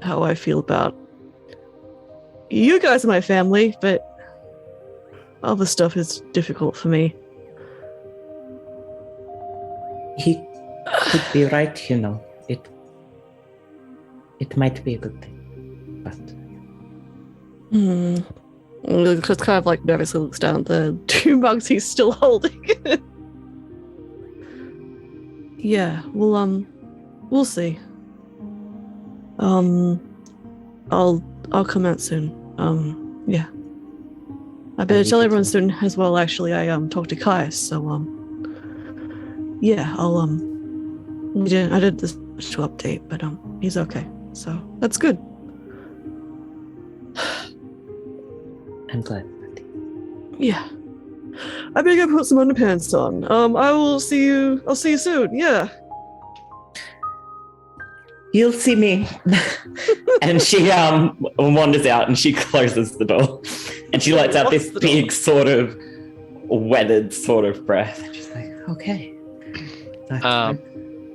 how I feel about you guys are my family, but other stuff is difficult for me. He could be right, you know. It might be a good thing, but... Just kind of nervously looks down at the two mugs he's still holding. Yeah, we'll see. I'll come out soon. Yeah. I better tell everyone soon as well. Actually, I talked to Caius, so yeah, I'll I did this to update, but he's okay, so that's good. I'm glad. Yeah. I better go put some underpants on. I'll see you soon. Yeah. You'll see me. And she wanders out and she closes the door. And she lets out this big sort of weathered sort of breath. And she's like, okay.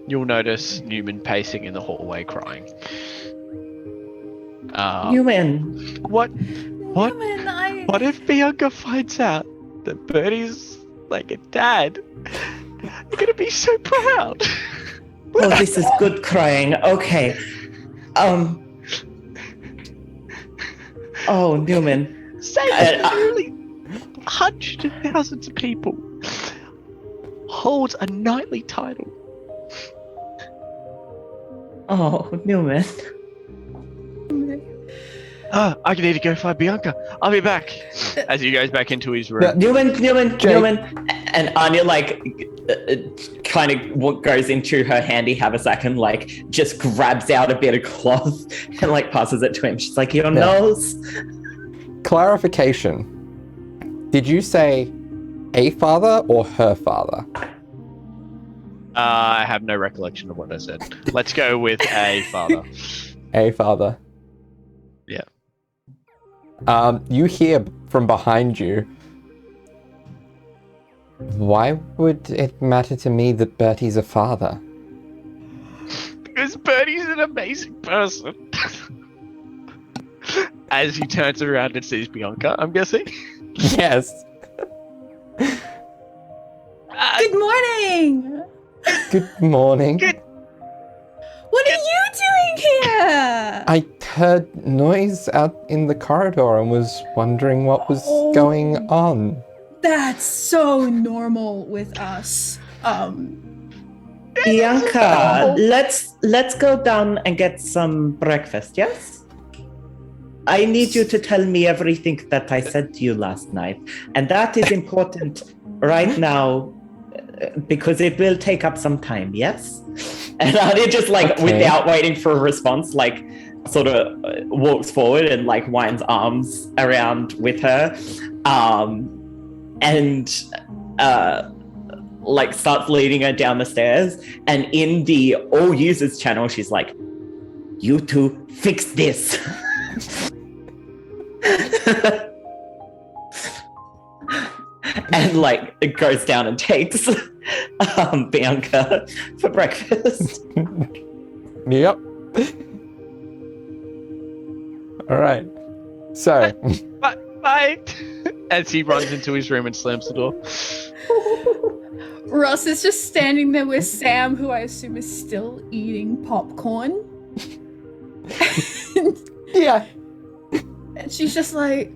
You'll notice Neumann pacing in the hallway crying. Neumann. What Neumann, what if Bianca finds out that Bertie's like a dad? You're gonna be so proud. Oh, this is good crying. Okay. Oh, Neumann. Say literally hundreds of thousands of people holds a knightly title. Oh, Neumann. I need to go find Bianca. I'll be back. As he goes back into his room. Neumann. And Anya, kind of goes into her handy haversack and, just grabs out a bit of cloth and, passes it to him. She's like, your nose. Clarification. Did you say a father or her father? I have no recollection of what I said. Let's go with a father. A father. Yeah. You hear from behind you. Why would it matter to me that Bertie's a father? Because Bertie's an amazing person. As he turns around and sees Bianca, I'm guessing. Yes. Good morning. Good morning. What are you doing here? I heard noise out in the corridor and was wondering what was going on. That's so normal with us. Bianca, let's go down and get some breakfast, yes? I need you to tell me everything that I said to you last night. And that is important right now because it will take up some time, yes? And Anya just without waiting for a response, sort of walks forward and winds arms around with her. And starts leading her down the stairs. And in the all users channel, she's like, you two fix this. And it goes down and takes Bianca for breakfast. Yep. All right. So. Bye. As he runs into his room and slams the door. Ross is just standing there with Sam, who I assume is still eating popcorn. Yeah. And she's just like,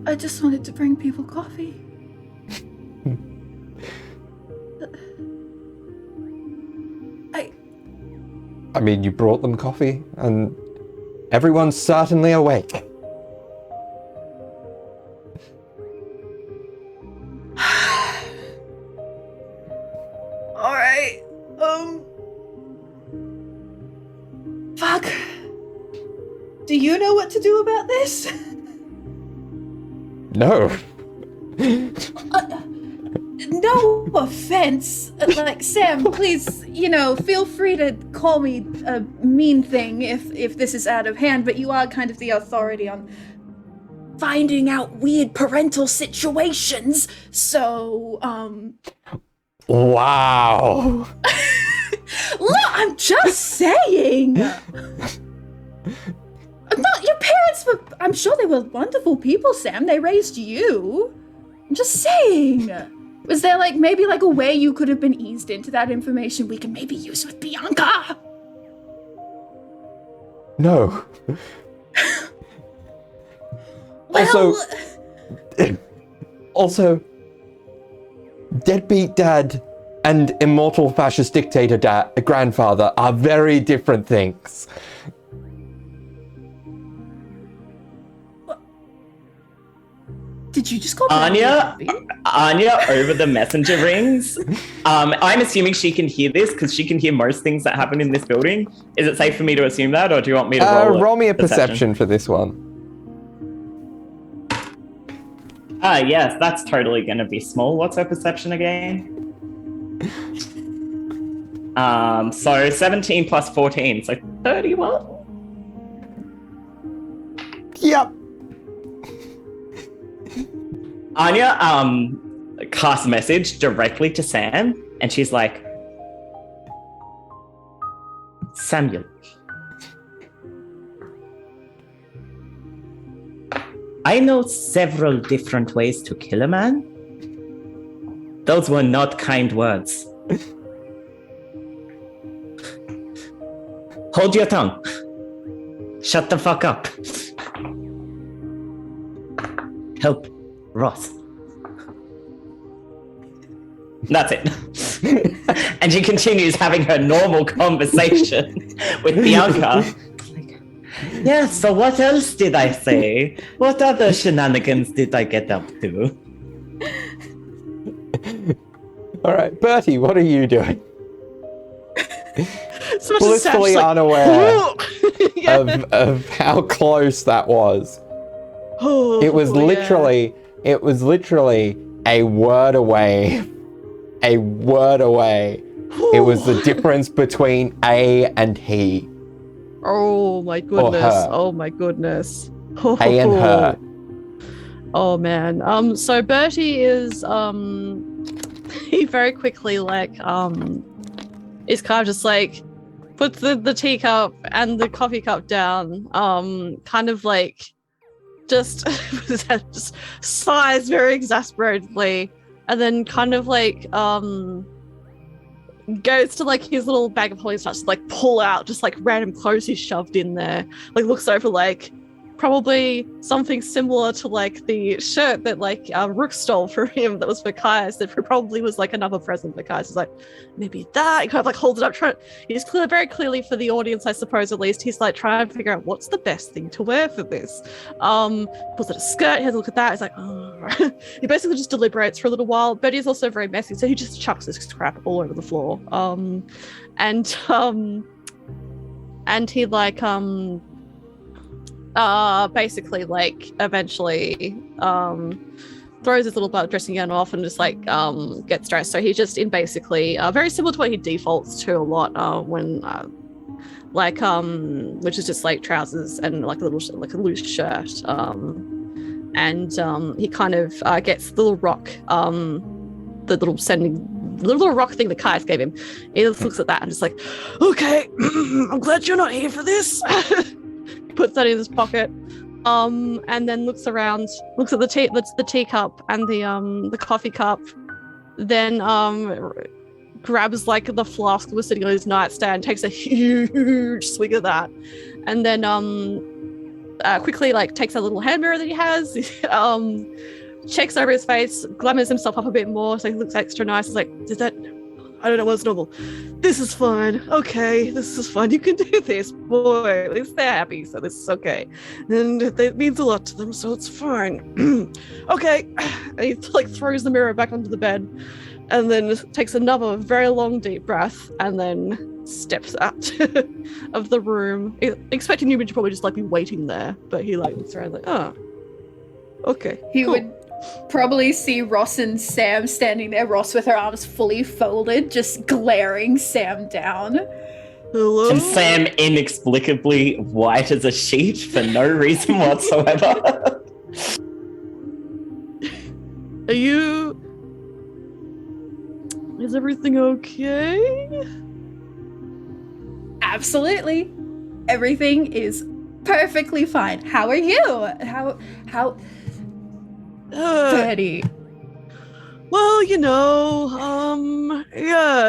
I just wanted to bring people coffee. I mean, you brought them coffee, and everyone's certainly awake. All right. Fuck. Do you know what to do about this? No. No offense. Sam, please, feel free to call me a mean thing if this is out of hand, but you are kind of the authority on finding out weird parental situations. So, Wow. Look, I'm just saying. Not your parents, but I'm sure they were wonderful people, Sam. They raised you. I'm just saying. Was there maybe a way you could have been eased into that information we can maybe use with Bianca? No. Well, Also, deadbeat dad and immortal fascist dictator grandfather are very different things. did you just call Anya over the messenger rings. I'm assuming she can hear this because she can hear most things that happen in this building. Is it safe for me to assume that, or do you want me to roll me a perception for this one? Yes, that's totally going to be small. What's her perception again? So 17 plus 14, so 31. Yep. Anya casts a message directly to Sam, and she's like, Samuel, I know several different ways to kill a man. Those were not kind words. Hold your tongue. Shut the fuck up. Help Ross. That's it. And she continues having her normal conversation with Bianca. Yeah, so what else did I say? What other shenanigans did I get up to? All right, Bertie, what are you doing? So Blissfully like, unaware yeah. of how close that was. Oh, It was yeah. literally a word away. A word away. It was the difference between A and he. Oh my goodness. her. Oh my goodness. A and her. Oh man. So Bertie is he very quickly like is kind of just like puts the teacup and the coffee cup down, kind of like just just sighs very exasperatedly, and then kind of like goes to like his little bag of holding, starts to like pull out just like random clothes he's shoved in there, like looks over like probably something similar to like the shirt that like Rook stole from him that was for Caius, that probably was like another present for Caius. He's like, maybe that. He kind of like holds it up, he's very clearly for the audience, I suppose, at least, he's like trying to figure out what's the best thing to wear for this. Pulls out a skirt, he has a look at that, he's like, oh. He basically just deliberates for a little while. Bertie is also very messy, so he just chucks his crap all over the floor. And he like basically like eventually throws his little dressing gown off and just like gets dressed. So he's just in basically very similar to what he defaults to a lot when like which is just like trousers and like a loose shirt, and he kind of gets the little rock, the little rock thing that Caius gave him. He just looks at that and just like, okay, I'm glad you're not here for this. Puts that in his pocket, and then looks around, looks at the teacup and the coffee cup, then grabs like the flask that was sitting on his nightstand, takes a huge swig of that, and then quickly like takes a little hand mirror that he has, checks over his face, glamours himself up a bit more so he looks extra nice. He's like, I don't know what's normal. This is fine. Okay, this is fine. You can do this, boy. At least they're happy, so this is okay. And it means a lot to them, so it's fine. Okay. And he like throws the mirror back onto the bed, and then takes another very long deep breath, and then steps out of the room, expecting Neumann to probably just like be waiting there, but he like looks around like, oh, okay. He cool. would probably see Ross and Sam standing there, Ross with her arms fully folded, just glaring Sam down. Hello? And Sam inexplicably white as a sheet for no reason whatsoever. Is everything okay? Absolutely. Everything is perfectly fine. How are you? How Bertie. Well, yeah,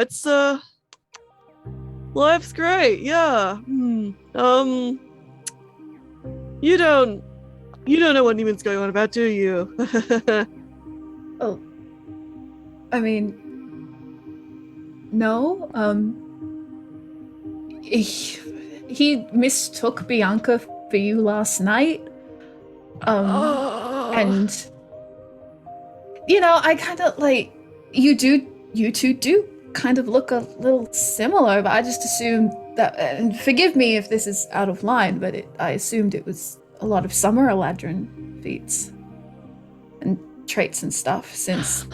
it's life's great, yeah. You don't know what Neumann's going on about, do you? Oh, I mean, no. He mistook Bianca for you last night. And I kind of like you two do kind of look a little similar, but I just assumed that, and forgive me if this is out of line, but I assumed it was a lot of summer Eladrin feats and traits and stuff, since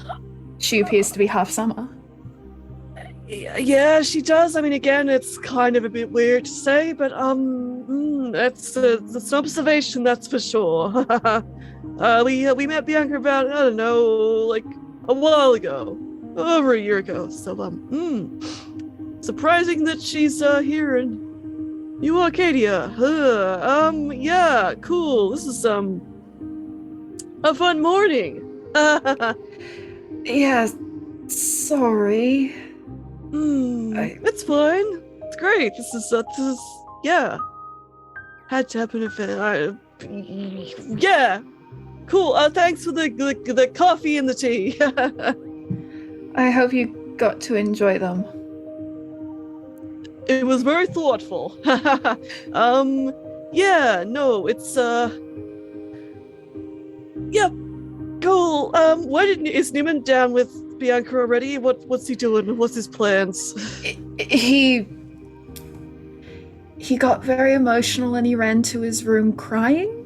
she appears to be half summer. Yeah, she does. I mean, again, it's kind of a bit weird to say, but that's an observation, that's for sure. We met Bianca about, I don't know, like a while ago, over a year ago. So surprising that she's here in New Arcadia. Yeah, cool. This is a fun morning. Yeah, sorry. It's fine. It's great. This is yeah. Had to happen if yeah. Cool. Thanks for the coffee and the tea. I hope you got to enjoy them. It was very thoughtful. Yeah, no, it's yeah. Cool. Is Neumann down with Bianca already? What's he doing? What's his plans? He got very emotional and he ran to his room crying.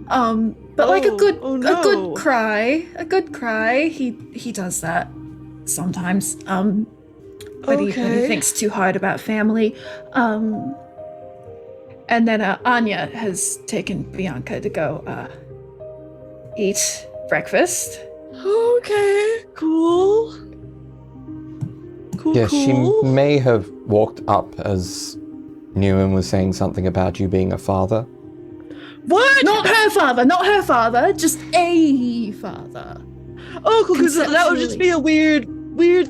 But like a good cry. He does that sometimes. But he thinks too hard about family. And then Anya has taken Bianca to go eat breakfast. Okay, cool. Yeah, she may have walked up as Neumann was saying something about you being a father. What? Not her father, just a father. Oh, cool, because that would just be a weird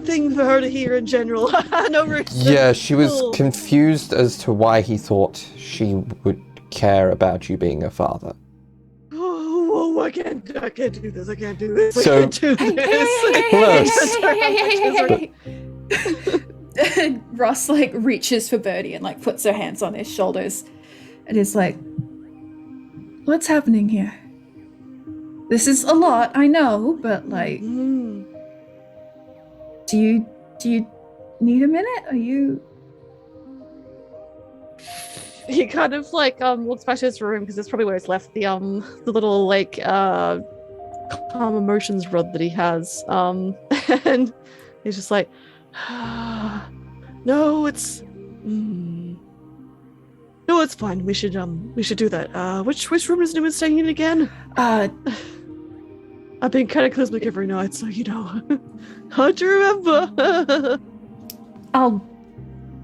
thing for her to hear in general. No reason. Yeah, she was confused as to why he thought she would care about you being a father. Oh, I can't do this. I can't do this. So, I can't do this. Close. Ross like reaches for Bertie and like puts her hands on his shoulders and is like, what's happening here? This is a lot, I know, but like, do you need a minute? Are you? He kind of like looks back to his room because that's probably where he's left the little like calm emotions rod that he has. And he's just like, no, it's no, it's fine. We should do that. Which room is Neumann staying in again? I've been cataclysmic every night, so you know. Hard to remember.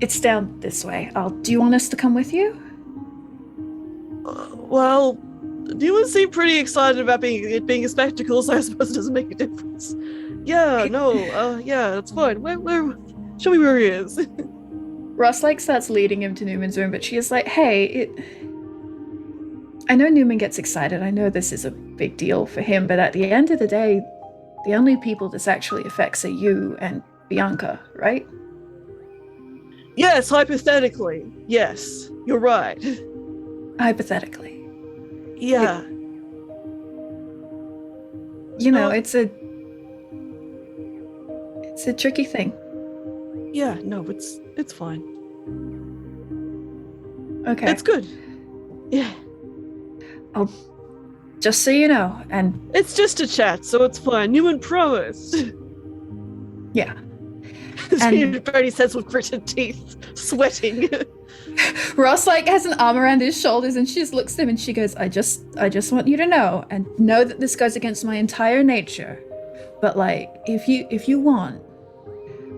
It's down this way. Do you want us to come with you? Well, Neumann seemed pretty excited about it being a spectacle, so I suppose it doesn't make a difference. Yeah, no, yeah, that's fine. Where? Show me where he is. Ross like starts leading him to Neumann's room, but she is like, hey, I know Neumann gets excited. I know this is a big deal for him, but at the end of the day, the only people this actually affects are you and Bianca, right? Yes, hypothetically. Yes, you're right. Hypothetically. Yeah. You know, it's a tricky thing. Yeah, no, it's fine. Okay. It's good. Yeah. Just so you know, and it's just a chat, so it's fine. Neumann promised. Yeah. And Bertie says with gritted teeth, sweating. Ross like has an arm around his shoulders and she just looks at him and she goes, I just want you to know and know that this goes against my entire nature. But like, if you want,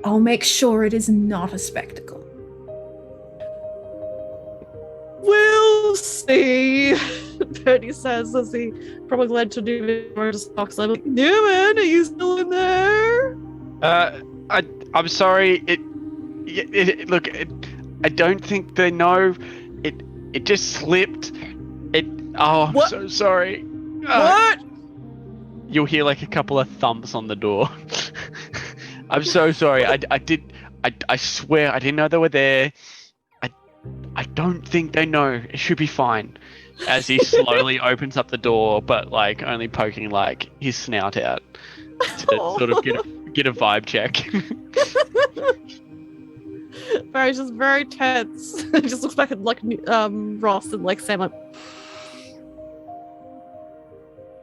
I'll make sure it is not a spectacle. We'll see, Bertie says as he probably led to Neumann just talks. I'm like, Neumann, are you still in there? I'm sorry. Look, I don't think they know. It just slipped. I'm What? so sorry. What? You'll hear like a couple of thumps on the door. I'm so sorry. I swear I didn't know they were there. I don't think they know. It should be fine. As he slowly opens up the door, but like only poking like his snout out to sort of get a vibe check. Barry's just very tense. He just looks back at like Ross and like Sam. Like,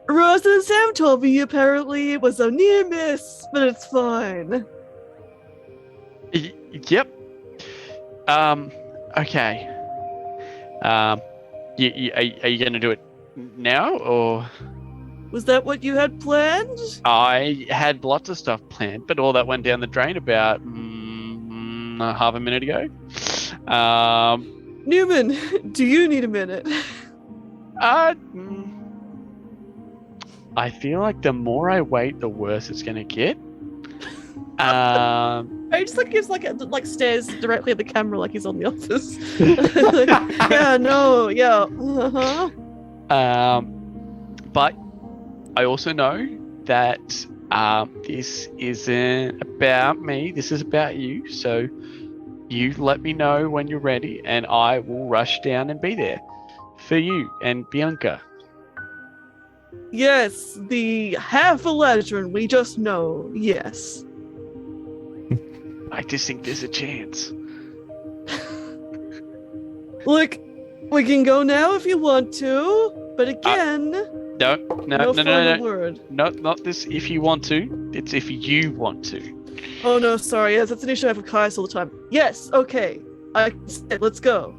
Ross and Sam told me apparently it was a near miss, but it's fine. Yep. Okay. Are you going to do it now, or? Was that what you had planned? I had lots of stuff planned, but all that went down the drain about half a minute ago. Neumann, do you need a minute? I feel like the more I wait, the worse it's going to get. I just gives stares directly at the camera like he's on The Office. Yeah, no, yeah. Uh-huh. But I also know that this isn't about me. This is about you. So you let me know when you're ready, and I will rush down and be there for you and Bianca. Yes, the half a legend we just know. Yes. I just think there's a chance. Look, we can go now if you want to, but again, No, word. No, not this. If you want to, it's if you want to. Oh no, sorry. Yes, that's an issue I have with Caius all the time. Yes, okay. Let's go.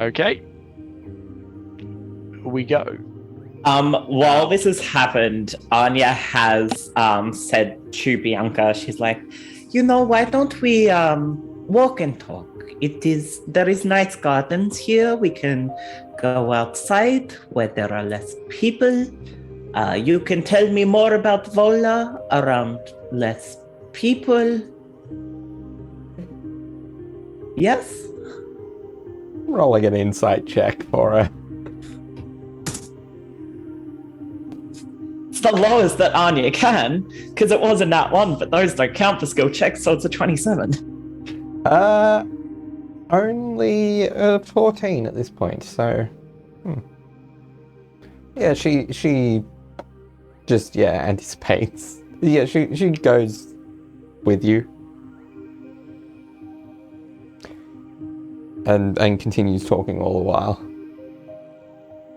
Okay. We go. While this has happened, Anya has said to Bianca, she's like, why don't we walk and talk? There is nice gardens here. We can go outside where there are less people. You can tell me more about Vola around less people. Yes? Rolling an insight check for her. It's the lowest that Anya can, because it wasn't that one, but those don't count for skill checks, so it's a 27. Only 14 at this point, so... Yeah, she just, anticipates. Yeah, she goes with you. And continues talking all the while.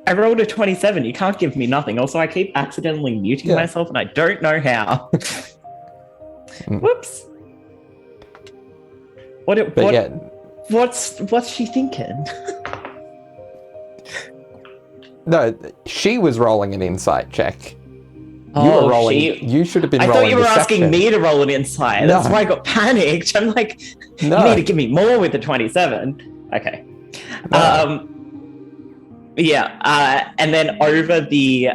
I rolled a 27. You can't give me nothing. Also, I keep accidentally muting myself, and I don't know how. Whoops. What's she thinking? No, she was rolling an insight check. You were rolling. You should have been rolling. I thought you were deception. asking me to roll an insight. No. That's why I got panicked. I'm like, No. you need to give me more with the 27. Okay. No. And then over the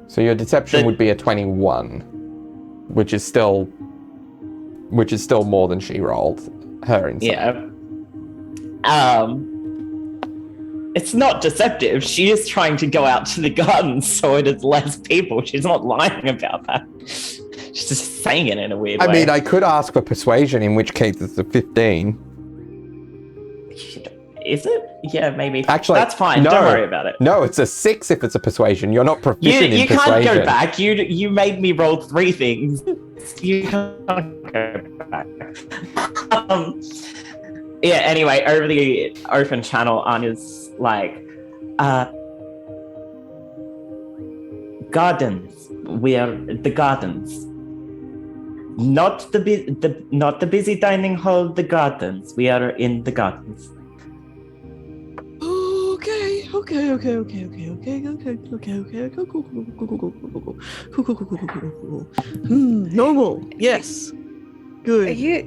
So your deception would be a 21, which is still more than she rolled. Her insight. Yeah. It's not deceptive. She is trying to go out to the garden so it is less people. She's not lying about that. She's just saying it in a weird way. I mean, I could ask for persuasion, in which case it's a 15. Is it? Yeah, maybe. Actually, that's fine. no. Don't worry about it. No, it's a 6 if it's a persuasion. You're not proficient in persuasion. You can't go back. You made me roll 3 things. You can't go back. Anyway, over the open channel, Anya's like, gardens. We are the gardens. Not the busy dining hall, the gardens. We are in the gardens. Okay. Normal. Yes. Good.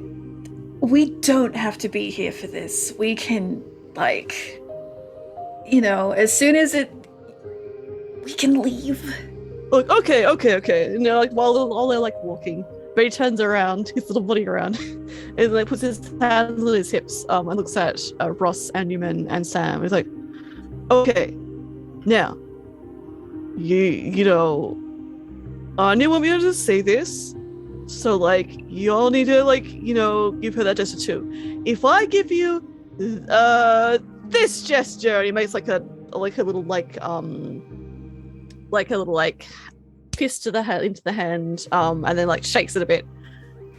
We don't have to be here for this. We can, as soon as we can leave. Look, okay. While they're walking, Bertie turns around, his little body around, and puts his hands on his hips, and looks at Ross and Neumann and Sam. He's like, okay, now, Anya want me to just say this, so you all need to give her that gesture too. If I give you this gesture, and he makes a little fist to the hand into the hand, and then shakes it a bit.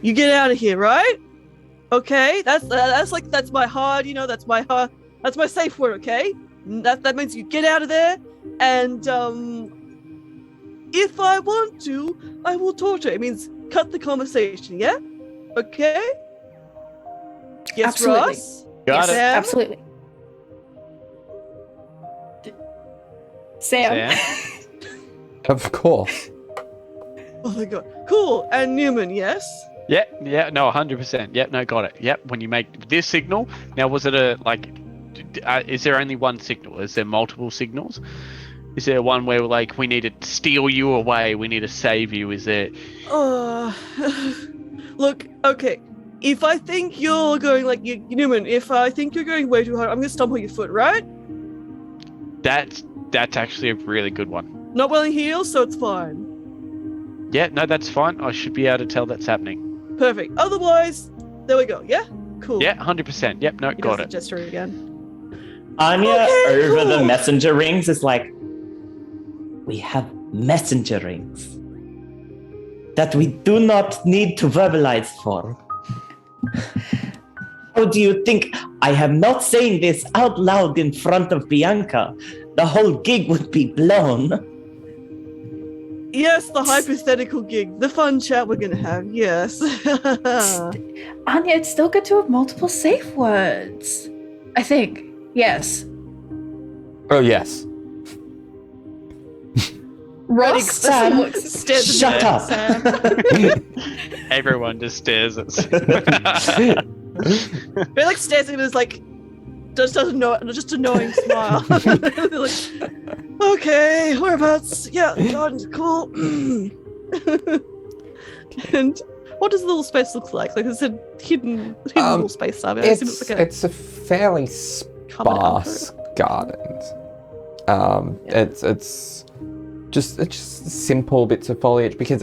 You get out of here, right? Okay, that's my hard, that's my safe word. Okay, that means you get out of there, and if I want to, I will torture. It means cut the conversation. Yeah, okay. Yes, Absolutely. Ross? Got it. Sam? Absolutely. Sam. Of course. Oh my god. Cool. And Neumann, yes? Yeah, no, 100%. Yep, no, got it. Yep, when you make this signal, now was it is there only one signal? Is there multiple signals? Is there one where like we need to steal you away, we need to save you? Is there? Look, okay. If I think you're going like Neumann, if I think you're going way too hard, I'm gonna stomp on your foot, right? That's actually a really good one. Not wearing heels, so it's fine. Yeah, no, that's fine. I should be able to tell that's happening. Perfect. Otherwise, there we go. Yeah? Cool. Yeah, 100%. Yep, no, He got does the it. gesture again. Anya Okay, over the cool. messenger rings is like, we have messenger rings that we do not need to verbalize for. How do you think? I am not saying this out loud in front of Bianca. The whole gig would be blown. Yes, the hypothetical gig. The fun chat we're gonna have, yes. Anya, it's still good to have multiple safe words. I think. Yes. Oh, yes. Ross Sam looks. stares Shut at up. Sam. Everyone just stares at He like stares at him and is like, just doesn't know, just a knowing smile. They're like, okay, whereabouts? Yeah, garden's cool. And what does the little space look like? Like it's a hidden little space. I assume it's like a It's a fairly covered sparse garden. It's just simple bits of foliage because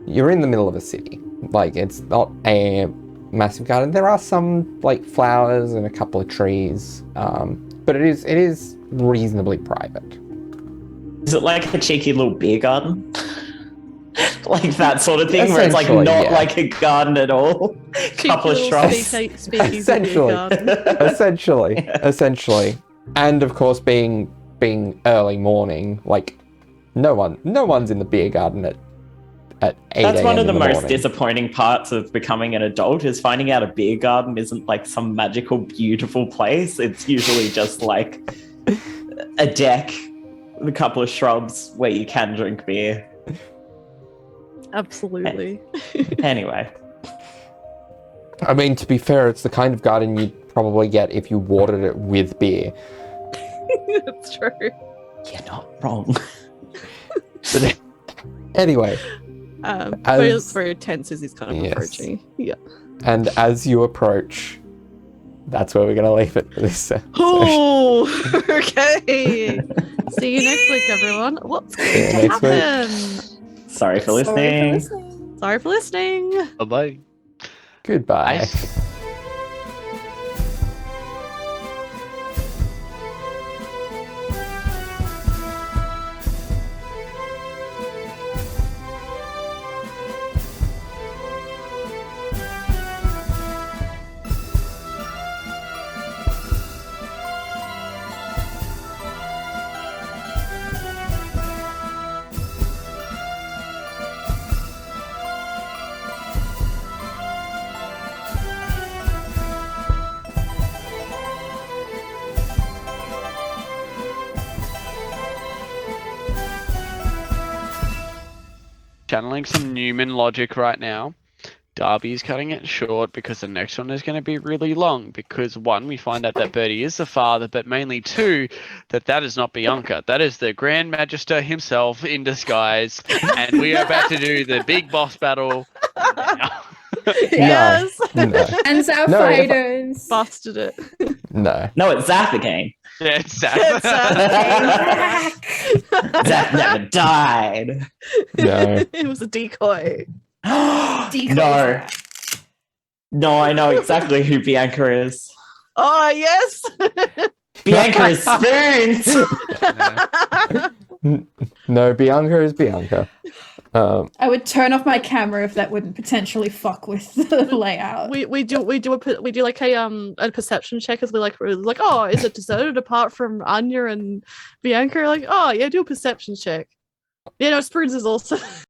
you're in the middle of a city. Like it's not a massive garden. There are some like flowers and a couple of trees, but it is reasonably private. Is it like a cheeky little beer garden? Like that sort of thing where it's like Essentially, not yeah. like a garden at all? Couple of shrubs. Essentially. Essentially. And of course being early morning, like no one's in the beer garden at 8 That's one of the most morning. disappointing parts of becoming an adult is finding out a beer garden isn't like some magical, beautiful place. It's usually just like a deck with a couple of shrubs where you can drink beer. Absolutely. Anyway, I mean, to be fair, it's the kind of garden you'd probably get if you watered it with beer. That's true. you're not wrong. But anyway, Very tense as he's kind of Yes. approaching. Yeah. and as you approach, that's where we're going to leave it for this episode. Oh, okay. See you next week, everyone. What's going you to next week. happen? Sorry for listening. Sorry for listening. Bye-bye. Goodbye. Bye. Channeling some Neumann logic right now. Darby's cutting it short because the next one is going to be really long because one, we find out that Bertie is the father, but mainly two, that is not Bianca. That is the Grand Magister himself in disguise. And we are about to do the big boss battle now. Yes. No. And our No, if I- fighters. Busted it. No. No, it's Zap again. Yeah, it's It's sad. Zap never died. No. It was a decoy. No. No, I know exactly who Bianca is. Oh, yes. Bianca is spoons. No, Bianca is Bianca. I would turn off my camera if that wouldn't potentially fuck with the layout. we do like a perception check as we're like, oh, is it deserted apart from Anya and Bianca? Like, oh yeah, do a perception check. Yeah, no, Spoons is also